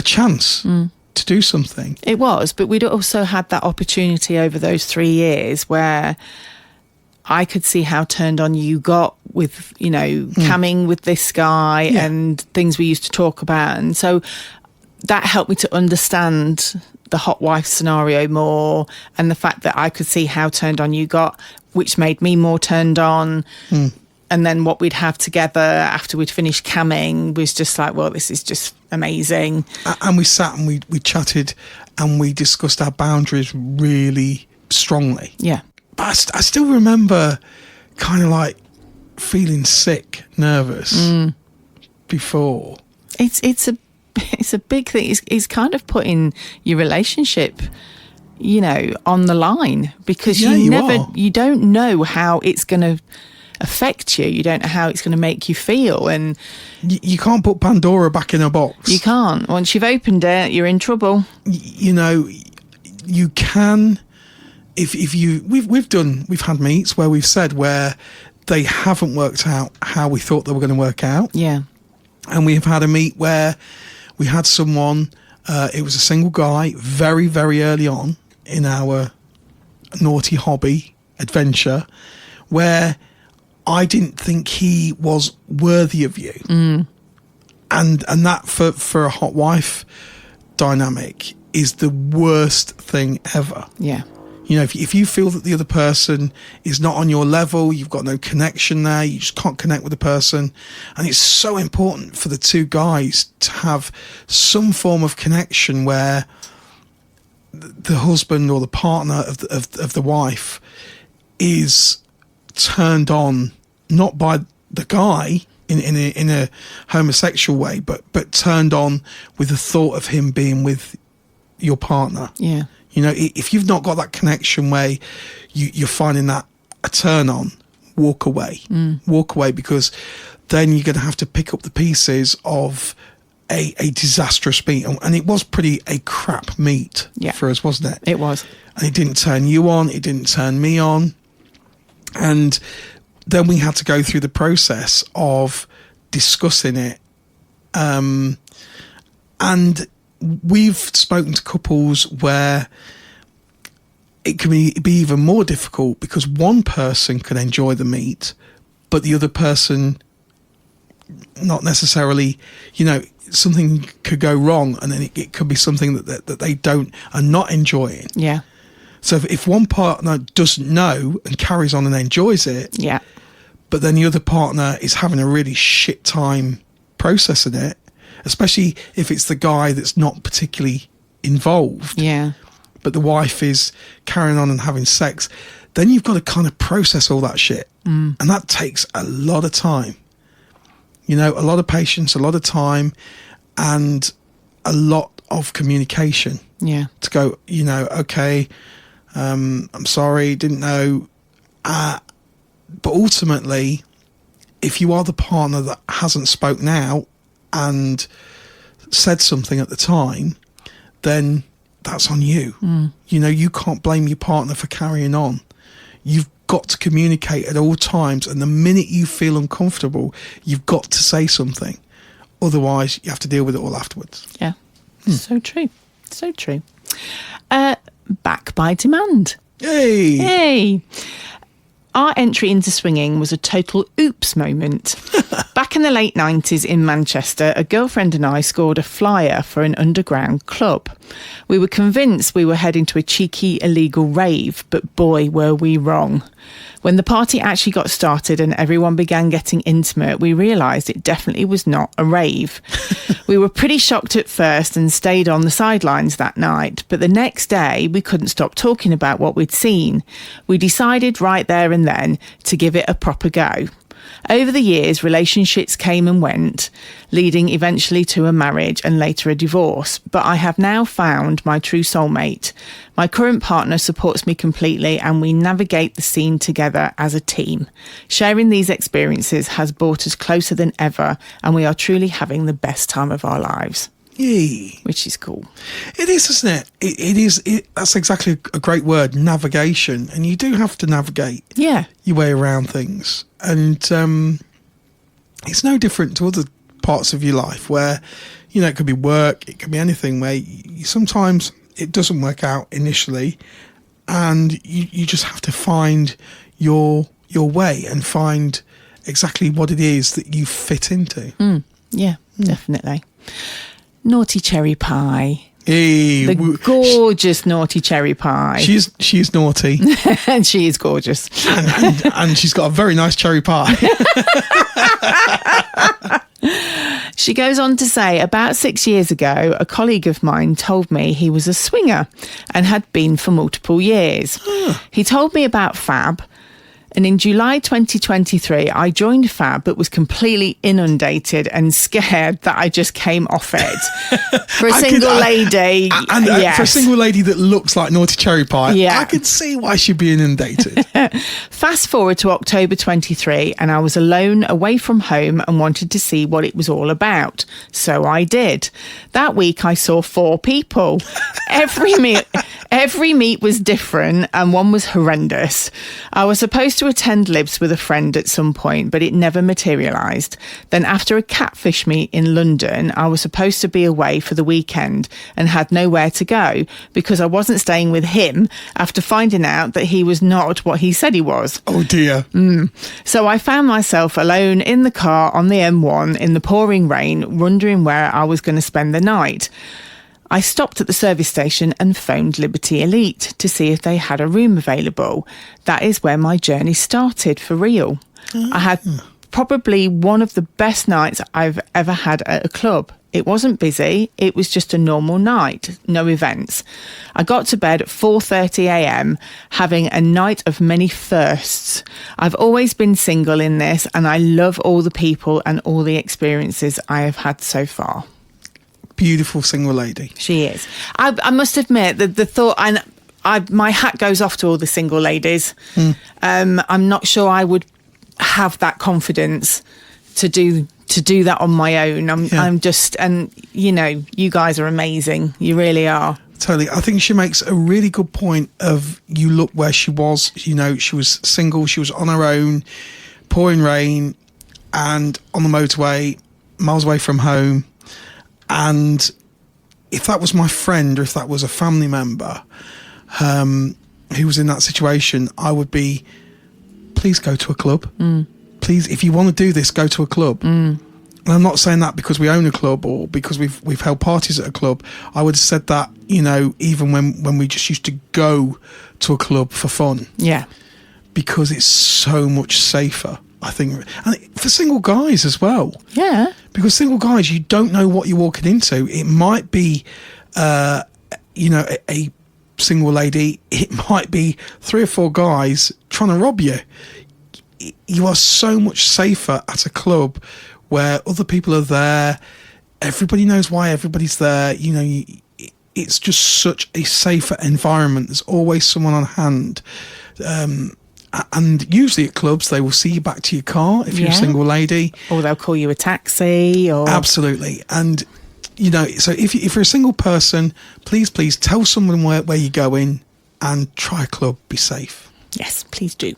chance to do something. It was, but we'd also had that opportunity over those 3 years where I could see how turned on you got with, you know, camming with this guy and things we used to talk about. And so that helped me to understand the hot wife scenario more, and the fact that I could see how turned on you got, which made me more turned on. And then what we'd have together after we'd finished camming was just like, well, this is just amazing. And we sat and we chatted and we discussed our boundaries really strongly. Yeah. But I still remember kind of like feeling sick, nervous before. It's a big thing. It's kind of putting your relationship, you know, on the line, because you don't know how it's going to affect you. You don't know how it's going to make you feel. And you can't put Pandora back in a box. you can't. Once you've opened it, you're in trouble. You know, you can, we've had meets where we've said where they haven't worked out how we thought they were going to work out. Yeah. And we've had a meet where we had someone, it was a single guy, very, very early on in our naughty hobby adventure, where I didn't think he was worthy of you. And that for a hot wife dynamic is the worst thing ever. Yeah. You know, if you feel that the other person is not on your level, you've got no connection there, you just can't connect with the person. And it's so important for the two guys to have some form of connection where the husband or the partner of the wife is turned on, not by the guy in a homosexual way, but turned on with the thought of him being with your partner. Yeah. You know, if you've not got that connection where you're finding that a turn on, walk away. Walk away, because then you're going to have to pick up the pieces of a disastrous meet. And it was pretty a crap meet for us, wasn't it? It was. And it didn't turn you on. It didn't turn me on. And then we had to go through the process of discussing it. And we've spoken to couples where it can be even more difficult because one person can enjoy the meet, but the other person not necessarily, you know, something could go wrong, and then it could be something that they are not enjoying. Yeah. So if one partner doesn't know and carries on and enjoys it, yeah, but then the other partner is having a really shit time processing it, especially if it's the guy that's not particularly involved, yeah, but the wife is carrying on and having sex, then you've got to kind of process all that shit. And that takes a lot of time. You know, a lot of patience, a lot of time, and a lot of communication. Yeah. To go, you know, okay, I'm sorry, didn't know. But ultimately, if you are the partner that hasn't spoken out and said something at the time, then that's on you. You know, you can't blame your partner for carrying on. You've got to communicate at all times, and the minute you feel uncomfortable, you've got to say something. Otherwise, you have to deal with it all afterwards. Yeah. So true. So true. Back by demand. Yay! Hey! Our entry into swinging was a total oops moment. Back in the late 90s in Manchester, a girlfriend and I scored a flyer for an underground club. We were convinced we were heading to a cheeky, illegal rave, but boy, were we wrong. When the party actually got started and everyone began getting intimate, we realised it definitely was not a rave. We were pretty shocked at first and stayed on the sidelines that night, but the next day we couldn't stop talking about what we'd seen. We decided right there and then to give it a proper go. Over the years, relationships came and went, leading eventually to a marriage and later a divorce. But I have now found my true soulmate. My current partner supports me completely, and we navigate the scene together as a team. Sharing these experiences has brought us closer than ever, and we are truly having the best time of our lives. Yay. Which is cool. It is, isn't it? It is. That's exactly a great word, navigation. And you do have to navigate your way around things. And it's no different to other parts of your life where, you know, it could be work, it could be anything where sometimes it doesn't work out initially, and you just have to find your way and find exactly what it is that you fit into. Definitely. Naughty cherry pie. Hey, the gorgeous naughty cherry pie. She's naughty. And she is gorgeous. and she's got a very nice cherry pie. She goes on to say, about 6 years ago, a colleague of mine told me he was a swinger and had been for multiple years. He told me about Fab. And in July 2023, I joined Fab, but was completely inundated and scared that I just came off it. For a single lady. Yes. For a single lady that looks like Naughty Cherry Pie, yeah. I could see why she'd be inundated. Fast forward to October 23, and I was alone away from home and wanted to see what it was all about. So I did. That week, I saw 4 people. Every meet was different, and one was horrendous. I was supposed to attend Libs with a friend at some point, but it never materialised. Then after a catfish meet in London, I was supposed to be away for the weekend and had nowhere to go because I wasn't staying with him after finding out that he was not what he said he was. Oh dear. So I found myself alone in the car on the M1 in the pouring rain, wondering where I was going to spend the night. I stopped at the service station and phoned Liberty Elite to see if they had a room available. That is where my journey started for real. I had probably one of the best nights I've ever had at a club. It wasn't busy. It was just a normal night, no events. I got to bed at 4:30 a.m, having a night of many firsts. I've always been single in this, and I love all the people and all the experiences I have had so far. Beautiful single lady. She is. I must admit that the thought, and my hat goes off to all the single ladies. I'm not sure I would have that confidence to do that on my own. I'm just, and you know, you guys are amazing. You really are. Totally. I think she makes a really good point of, you look where she was, you know, she was single, she was on her own, pouring rain and on the motorway, miles away from home. And if that was my friend or if that was a family member who was in that situation, I would be, please go to a club. Please, if you want to do this, go to a club. And I'm not saying that because we own a club or because we've held parties at a club. I would have said that, you know, even when we just used to go to a club for fun. Yeah. Because it's so much safer, I think. And for single guys as well. Yeah. Because single guys, you don't know what you're walking into. It might be, you know, a single lady. It might be 3 or 4 guys trying to rob you. You are so much safer at a club where other people are there. Everybody knows why everybody's there. You know, it's just such a safer environment. There's always someone on hand. And usually at clubs, they will see you back to your car if you're a single lady. Or they'll call you a taxi. Or Absolutely. And, you know, so if you're a single person, please tell someone where you're going and try a club. Be safe. Yes, please do.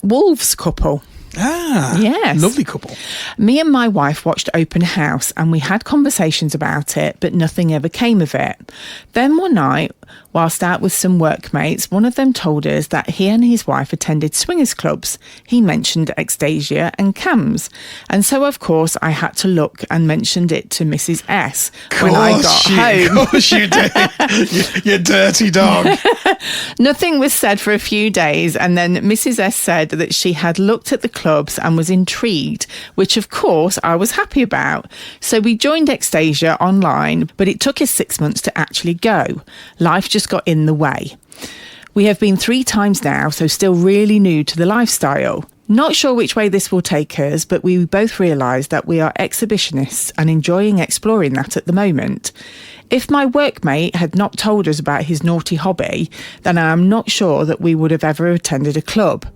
Wolves couple. Yes. Lovely couple. Me and my wife watched Open House and we had conversations about it, but nothing ever came of it. Then one night, whilst out with some workmates, one of them told us that he and his wife attended swingers clubs. He mentioned Ecstasia and Cams. And so, of course, I had to look and mentioned it to Mrs. S when I got home. Of course you did. You dirty dog. Nothing was said for a few days, and then Mrs. S said that she had looked at the clubs and was intrigued, which of course I was happy about. So we joined Ecstasia online, but it took us 6 months to actually go. Life just got in the way. We have been 3 times now, so still really new to the lifestyle. Not sure which way this will take us, but we both realise that we are exhibitionists and enjoying exploring that at the moment. If my workmate had not told us about his naughty hobby, then I am not sure that we would have ever attended a club.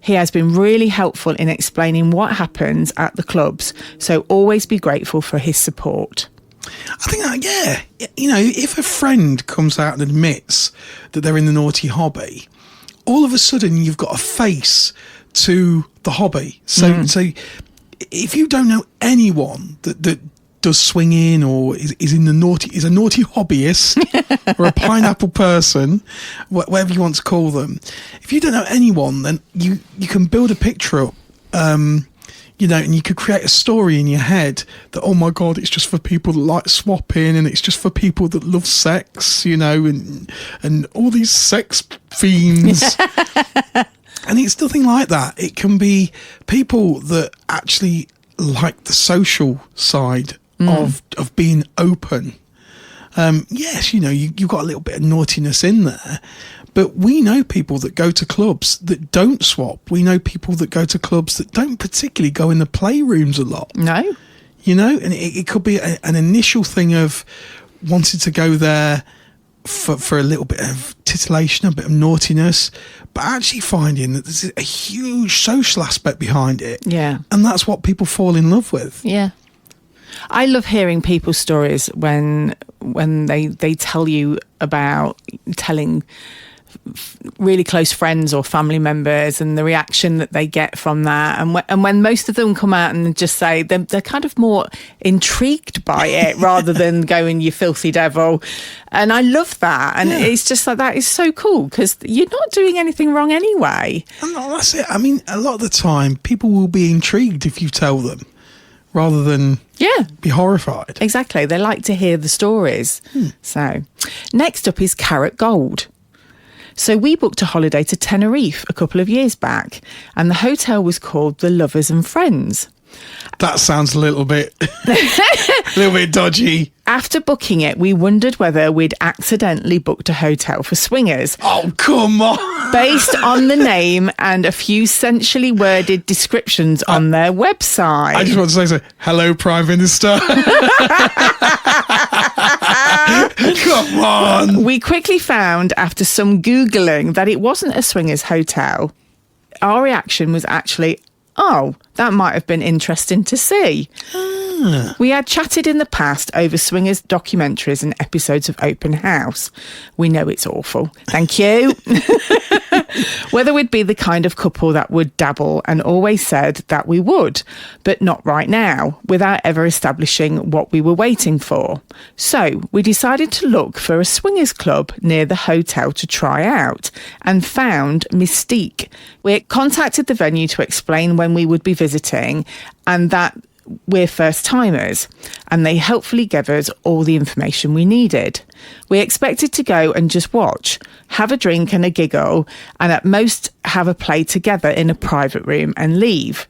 He has been really helpful in explaining what happens at the clubs, so always be grateful for his support. I think that, you know, if a friend comes out and admits that they're in the naughty hobby, all of a sudden you've got a face to the hobby. So if you don't know anyone that does swinging or is a naughty hobbyist or a pineapple person, whatever you want to call them, if you don't know anyone, then you can build a picture up, you know, and you could create a story in your head that, oh my God, it's just for people that like swapping and it's just for people that love sex, you know, and all these sex fiends. And it's nothing like that. It can be people that actually like the social side of being open. Yes, you've got a little bit of naughtiness in there, but we know people that go to clubs that don't swap. We know people that go to clubs that don't particularly go in the playrooms a lot. No. And it could be an initial thing of wanting to go there for a little bit of titillation, a bit of naughtiness, but actually finding that there's a huge social aspect behind it. Yeah. And that's what people fall in love with. Yeah. I love hearing people's stories when they tell you about telling really close friends or family members and the reaction that they get from that. And when most of them come out and just say they're kind of more intrigued by it rather than going, you filthy devil. And I love that. And it's just like, that is so cool because you're not doing anything wrong anyway. And that's it. I mean, a lot of the time people will be intrigued if you tell them rather than be horrified. Exactly. They like to hear the stories. So next up is Carrot Gold. So we booked a holiday to Tenerife a couple of years back, and the hotel was called the Lovers and Friends. That sounds a little bit dodgy. After booking it, we wondered whether we'd accidentally booked a hotel for swingers. Oh, come on. Based on the name and a few sensually worded descriptions on their website. I just want to say hello, Prime Minister. Come on. We quickly found, after some Googling, that it wasn't a swingers hotel. Our reaction was actually, oh, that might have been interesting to see. We had chatted in the past over swingers documentaries and episodes of Open House. We know it's awful. Thank you. Whether we'd be the kind of couple that would dabble, and always said that we would, but not right now, without ever establishing what we were waiting for. So we decided to look for a swingers club near the hotel to try out, and found Mystique. We contacted the venue to explain when we would be visiting and that we're first timers, and they helpfully gave us all the information we needed. We expected to go and just watch, have a drink and a giggle, and at most have a play together in a private room and leave.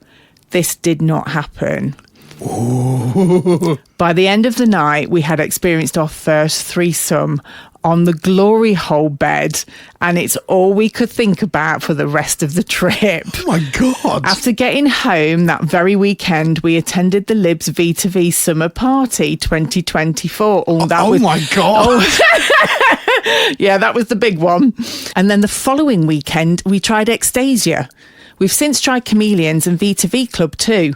This did not happen. Ooh. By the end of the night, we had experienced our first threesome on the glory hole bed, and it's all we could think about for the rest of the trip. Oh my God. After getting home that very weekend, we attended the Libs V2V Summer Party 2024. Oh my God. Yeah, that was the big one. And then the following weekend, we tried Ecstasia. We've since tried Chameleons and V2V Club too.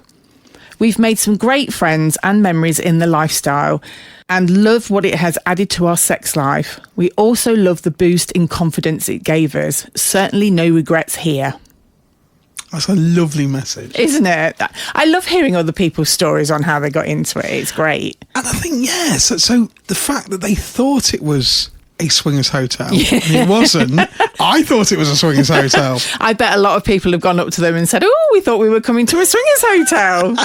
We've made some great friends and memories in the lifestyle and love what it has added to our sex life. We also love the boost in confidence it gave us. Certainly no regrets here. That's a lovely message. Isn't it? I love hearing other people's stories on how they got into it. It's great. And I think, so the fact that they thought it was a swingers hotel, and it wasn't. I thought it was a swingers hotel. I bet a lot of people have gone up to them and said, oh, we thought we were coming to a swingers hotel.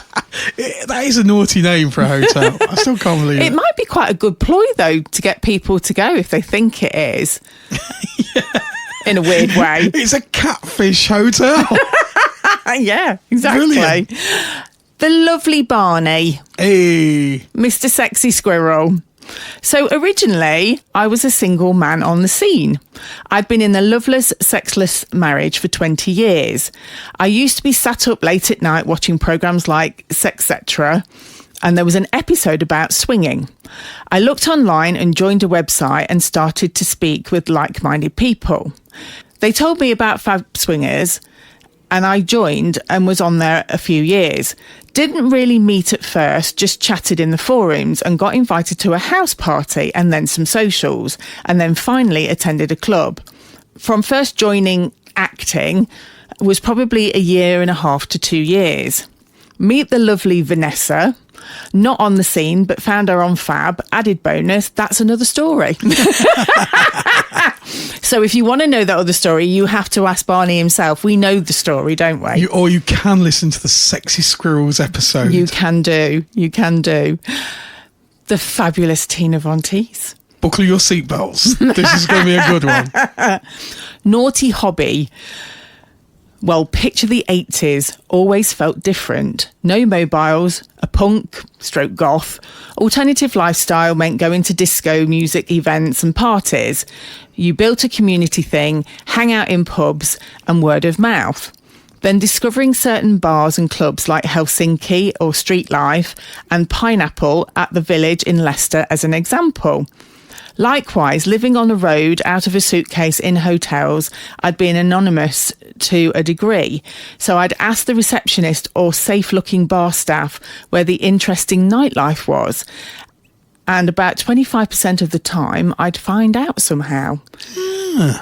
That is a naughty name for a hotel. I still can't believe it. It might be quite a good ploy, though, to get people to go if they think it is. In a weird way. It's a catfish hotel. Yeah, exactly. Brilliant. The lovely Barney. Hey. Mr. Sexy Squirrel. So originally, I was a single man on the scene. I'd been in a loveless, sexless marriage for 20 years. I used to be sat up late at night watching programmes like Sexcetera, and there was an episode about swinging. I looked online and joined a website and started to speak with like-minded people. They told me about Fab Swingers, and I joined and was on there a few years. Didn't really meet at first, just chatted in the forums and got invited to a house party and then some socials, and then finally attended a club. From first joining acting was probably 1.5 to 2 years. Meet the lovely Vanessa. Not on the scene, but found her on Fab. Added bonus, that's another story. So if you want to know that other story, you have to ask Barney himself. We know the story, don't we? Or you can listen to the Sexy Squirrels episode. You can do. The fabulous Tina Von Teese. Buckle your seatbelts. This is going to be a good one. Naughty hobby. Well, picture the 80s, always felt different. No mobiles, a punk, stroke goth. Alternative lifestyle meant going to disco music events and parties. You built a community thing, hang out in pubs, and word of mouth. Then discovering certain bars and clubs like Helsinki or Street Life and Pineapple at the Village in Leicester as an example. Likewise, living on the road out of a suitcase in hotels, I'd been anonymous to a degree. So I'd ask the receptionist or safe-looking bar staff where the interesting nightlife was. And about 25% of the time, I'd find out somehow.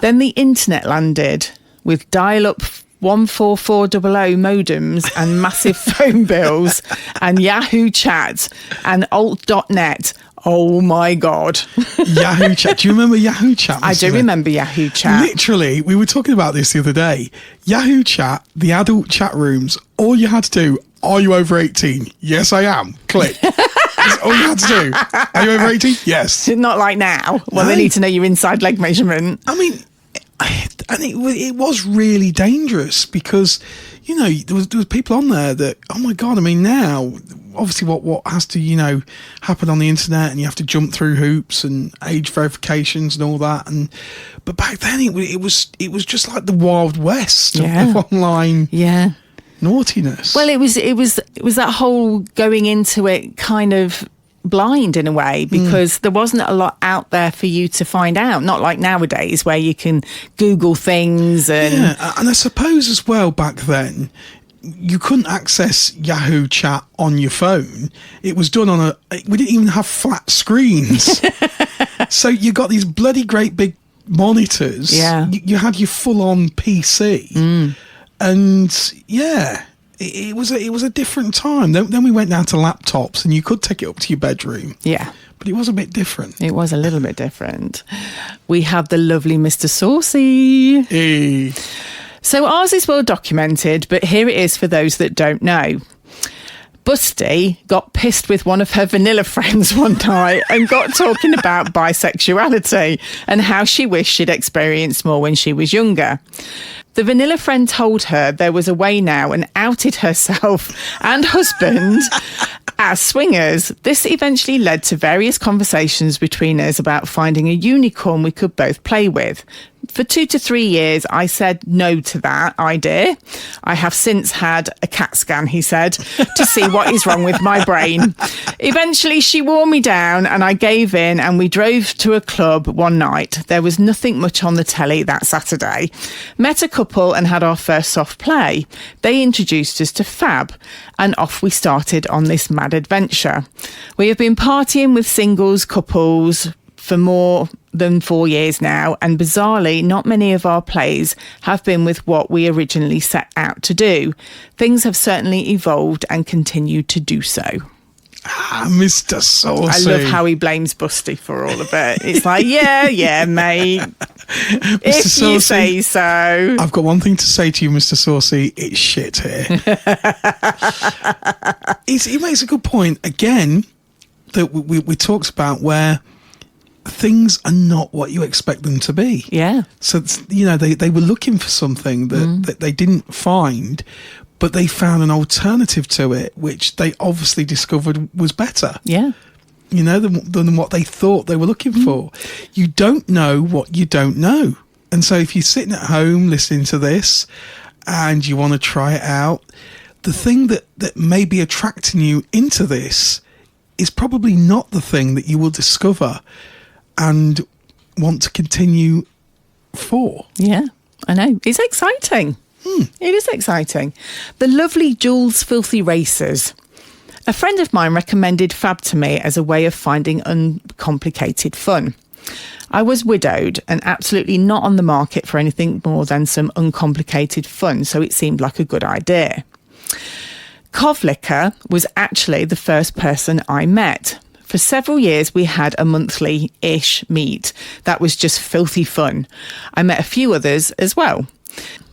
Then the internet landed with dial-up 14400 modems and massive phone bills and Yahoo chat and alt.net. Oh my God. Yahoo chat. Do you remember Yahoo chat? I do remember Yahoo chat. Literally, we were talking about this the other day. Yahoo chat, the adult chat rooms, all you had to do, are you over 18? Yes, I am. Click. That's all you had to do. Are you over 18? Yes. Not like now. Well, No. they need to know your inside leg measurement. I mean, and it was really dangerous because, you know, there was people on there that, oh my God, I mean, now, obviously what has to, you know, happen on the internet and you have to jump through hoops and age verifications and all that. But back then it was just like the Wild West of online naughtiness. Well, it was that whole going into it kind of blind in a way because there wasn't a lot out there for you to find out, not like nowadays where you can Google things and I suppose as well back then you couldn't access Yahoo chat on your phone. It was done we didn't even have flat screens. So you got these bloody great big monitors. You had your full on PC and It was a different time. Then we went down to laptops, and you could take it up to your bedroom. Yeah, but it was a bit different. It was a little bit different. We have the lovely Mr. Saucy. Hey. So ours is well documented, but here it is for those that don't know. Busty got pissed with one of her vanilla friends one night and got talking about bisexuality and how she wished she'd experienced more when she was younger. The vanilla friend told her there was a way now and outed herself and husband as swingers. This eventually led to various conversations between us about finding a unicorn we could both play with. For 2 to 3 years, I said no to that idea. I have since had a CAT scan, he said, to see what is wrong with my brain. Eventually, she wore me down and I gave in and we drove to a club one night. There was nothing much on the telly that Saturday. Met a couple and had our first soft play. They introduced us to Fab and off we started on this mad adventure. We have been partying with singles, couples, for more than 4 years now, and bizarrely, not many of our plays have been with what we originally set out to do. Things have certainly evolved and continue to do so. Mr. Saucy. I love how he blames Busty for all of it. It's like, yeah, mate. If Saucy, you say so. I've got one thing to say to you, Mr. Saucy. It's shit here. He makes a good point, again, that we talked about where things are not what you expect them to be. Yeah. So, you know, they were looking for something that they didn't find, but they found an alternative to it, which they obviously discovered was better. Yeah. You know, than what they thought they were looking for. You don't know what you don't know. And so if you're sitting at home listening to this and you want to try it out, the thing that may be attracting you into this is probably not the thing that you will discover and want to continue for. Yeah, I know. It's exciting. It is exciting. The lovely Jules Filthy Racers. A friend of mine recommended Fab to me as a way of finding uncomplicated fun. I was widowed and absolutely not on the market for anything more than some uncomplicated fun, so it seemed like a good idea. Kovlica was actually the first person I met. For several years, we had a monthly-ish meet that was just filthy fun. I met a few others as well.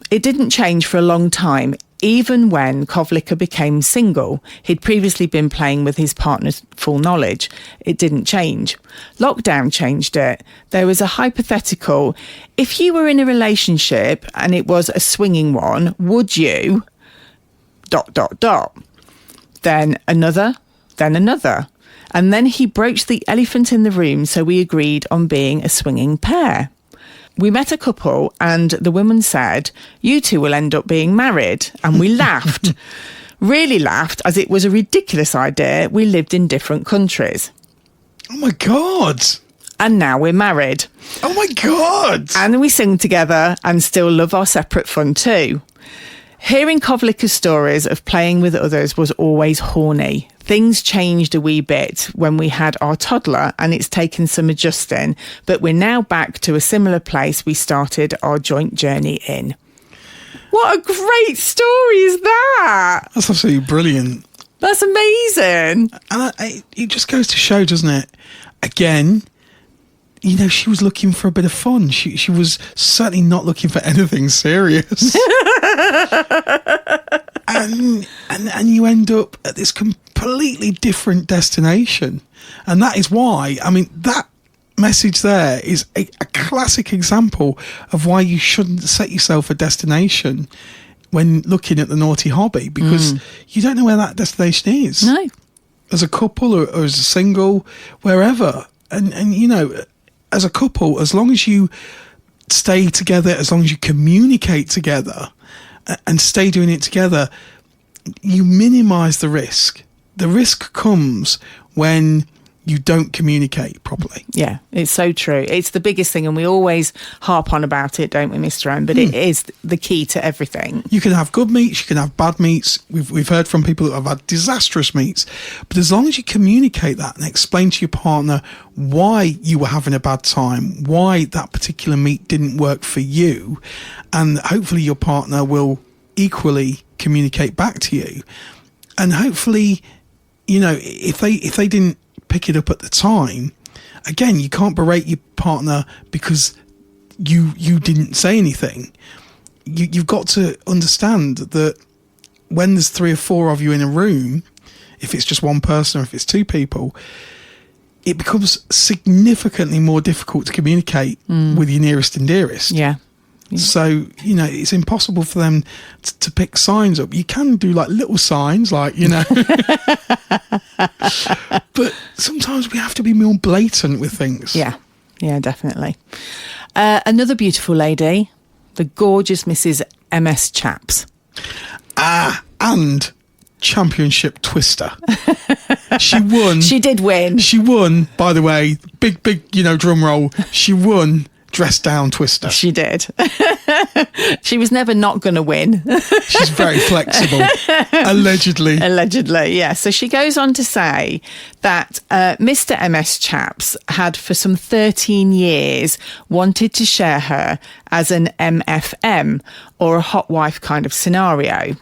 It didn't change for a long time. Even when Kovlica became single, he'd previously been playing with his partner's full knowledge. It didn't change. Lockdown changed it. There was a hypothetical. If you were in a relationship and it was a swinging one, would you... ... Then another, then another. And then he broached the elephant in the room, so we agreed on being a swinging pair. We met a couple and the woman said, "You two will end up being married." And we laughed, really laughed, as it was a ridiculous idea. We lived in different countries. Oh my God. And now we're married. Oh my God. And we sing together and still love our separate fun too. Hearing Kovlica's stories of playing with others was always horny. Things changed a wee bit when we had our toddler, and it's taken some adjusting, but we're now back to a similar place we started our joint journey in. What a great story is that? That's absolutely brilliant. That's amazing. And it just goes to show, doesn't it? Again, you know, she was looking for a bit of fun. She was certainly not looking for anything serious. and you end up at this completely different destination. And that is why, I mean, that message there is a classic example of why you shouldn't set yourself a destination when looking at the naughty hobby, because you don't know where that destination is. No. As a couple or as a single, wherever. And you know, as a couple, as long as you stay together, as long as you communicate together and stay doing it together, you minimise the risk. The risk comes when you don't communicate properly. Yeah, it's so true. It's the biggest thing, and we always harp on about it, don't we, Mr. M? But it is the key to everything. You can have good meets, you can have bad meets. We've heard from people that have had disastrous meets. But as long as you communicate that and explain to your partner why you were having a bad time, why that particular meet didn't work for you, and hopefully your partner will equally communicate back to you. And hopefully, you know, if they didn't pick it up at the time, again, you can't berate your partner because you didn't say anything. You've got to understand that when there's 3 or 4 of you in a room, if it's just one person or if it's 2 people, it becomes significantly more difficult to communicate with your nearest and dearest. Yeah. So, you know, it's impossible for them to pick signs up. You can do like little signs, like, you know. But sometimes we have to be more blatant with things. Yeah, definitely. Another beautiful lady, the gorgeous Mrs. MS Chaps. And championship twister. She won. She did win. She won, by the way, big, you know, drum roll. She won dress down twister. She did. She was never not going to win. She's very flexible. Allegedly. Allegedly, yeah. So she goes on to say that Mr. MS Chaps had for some 13 years wanted to share her as an MFM, or a hot wife kind of scenario.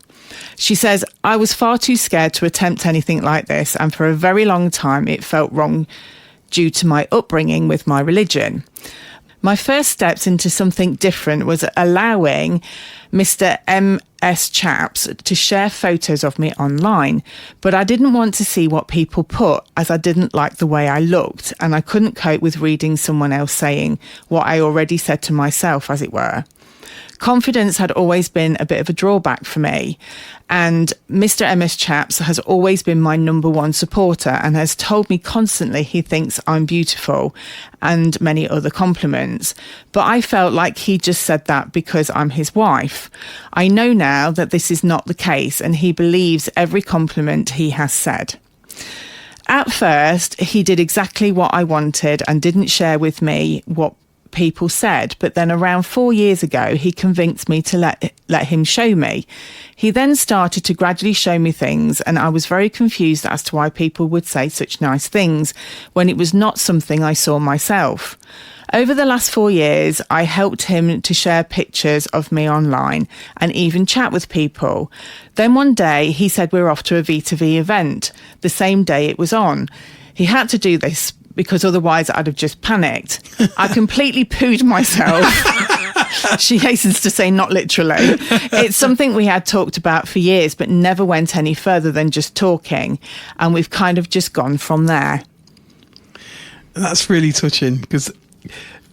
She says, "I was far too scared to attempt anything like this, and for a very long time it felt wrong due to my upbringing with my religion. My first steps into something different was allowing Mr. MS Chaps to share photos of me online, but I didn't want to see what people put, as I didn't like the way I looked, and I couldn't cope with reading someone else saying what I already said to myself, as it were. Confidence had always been a bit of a drawback for me, and Mr. MS Chaps has always been my number one supporter and has told me constantly he thinks I'm beautiful and many other compliments. But I felt like he just said that because I'm his wife. I know now that this is not the case, and he believes every compliment he has said. At first, he did exactly what I wanted and didn't share with me what people said, but then around 4 years ago he convinced me to let him show me. He then started to gradually show me things, and I was very confused as to why people would say such nice things when it was not something I saw myself. Over the last 4 years, I helped him to share pictures of me online and even chat with people. Then one day he said we're off to a V2V event the same day it was on. He had to do this because otherwise I'd have just panicked. I completely pooed myself She hastens to say not literally. It's something we had talked about for years, but never went any further than just talking. And we've kind of just gone from there. That's really touching, because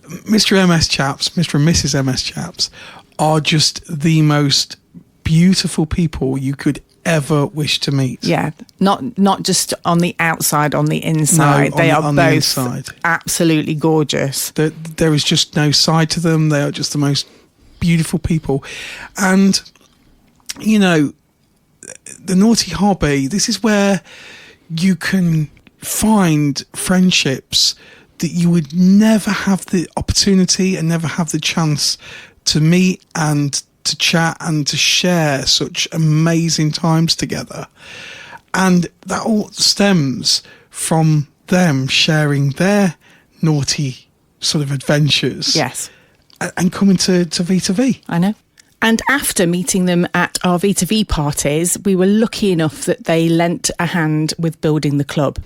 Mr. MS Chaps, Mr. and Mrs. MS Chaps are just the most beautiful people you could ever wish to meet. Yeah, not just on the outside, on the inside. No, they are on both the inside. Absolutely gorgeous. There is just no side to them. They are just the most beautiful people. And, you know, the naughty hobby, this is where you can find friendships that you would never have the opportunity and never have the chance to meet and to chat and to share such amazing times together. And that all stems from them sharing their naughty sort of adventures. Yes. And coming to V2V. I know. And after meeting them at our V2V parties, we were lucky enough that they lent a hand with building the club.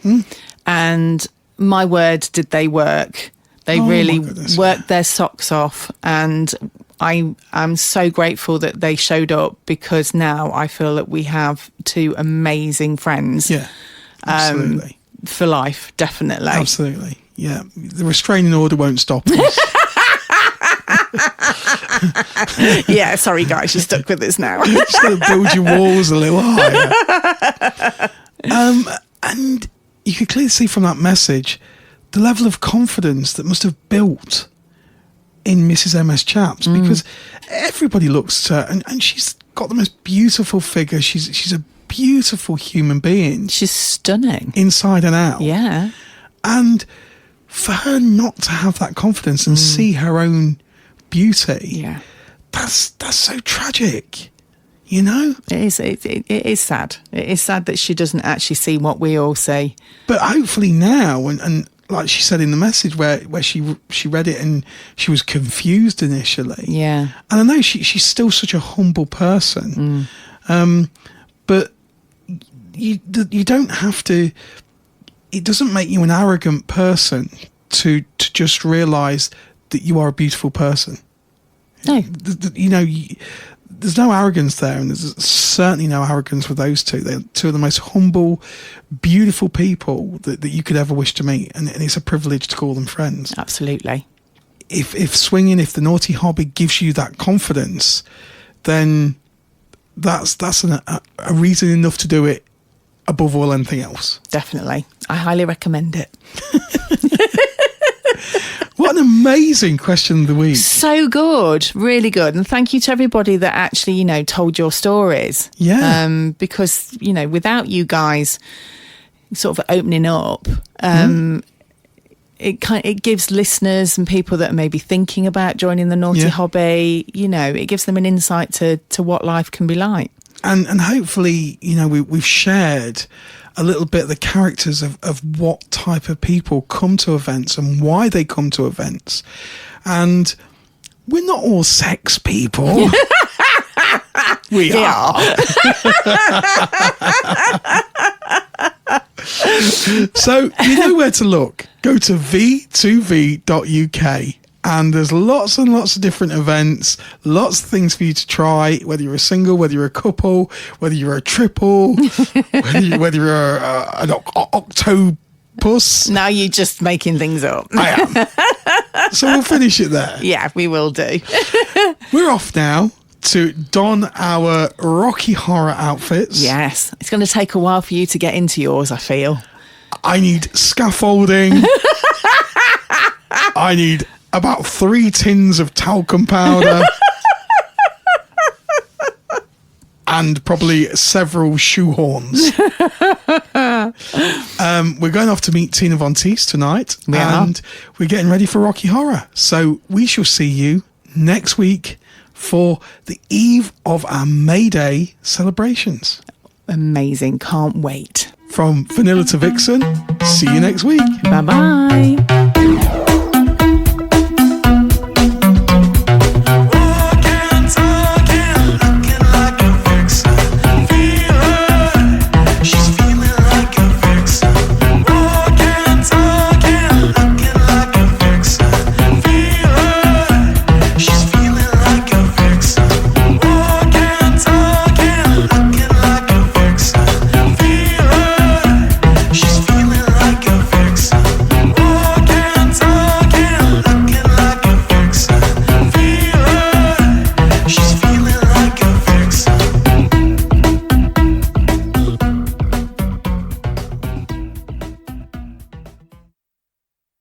And my word, did they work. They really worked their socks off. And I'm so grateful that they showed up, because now I feel that we have two amazing friends. Yeah, absolutely. For life, definitely. Absolutely. Yeah. The restraining order won't stop us. Yeah, sorry guys, you're stuck with us now. Just got to build your walls a little higher. And you could clearly see from that message the level of confidence that must have built in Mrs. MS Chaps, because everybody looks to her, and she's got the most beautiful figure. She's a beautiful human being. She's stunning. Inside and out. Yeah. And for her not to have that confidence and see her own beauty, that's so tragic, you know? It is. It is sad. It is sad that she doesn't actually see what we all see. But hopefully now, and like she said in the message where she read it and she was confused initially. Yeah. And I know she's still such a humble person. But you don't have to, it doesn't make you an arrogant person to just realise that you are a beautiful person. No. You know, there's no arrogance there, and there's certainly no arrogance with those two. They're two of the most humble, beautiful people that you could ever wish to meet, and it's a privilege to call them friends. Absolutely. If swinging, if the naughty hobby gives you that confidence, then that's a reason enough to do it above all anything else. Definitely. I highly recommend it. What an amazing question of the week. So good. Really good. And thank you to everybody that actually, you know, told your stories. Yeah. Because, you know, without you guys sort of opening up, it gives listeners and people that are maybe thinking about joining the naughty hobby, you know, it gives them an insight to what life can be like. And hopefully, you know, we've shared a little bit of the characters of what type of people come to events and why they come to events. And we're not all sex people. We are. So you know where to look. Go to v2v.uk. And there's lots and lots of different events, lots of things for you to try, whether you're a single, whether you're a couple, whether you're a triple, whether you're an octopus. Now you're just making things up. I am. So we'll finish it there. Yeah, we will do. We're off now to don our Rocky Horror outfits. Yes. It's going to take a while for you to get into yours, I feel. I need scaffolding. I need about 3 tins of talcum powder. And probably several shoehorns. We're going off to meet Tina Von Teese tonight. And we're getting ready for Rocky Horror. So we shall see you next week for the eve of our May Day celebrations. Amazing. Can't wait. From Vanilla to Vixen, see you next week. Bye-bye.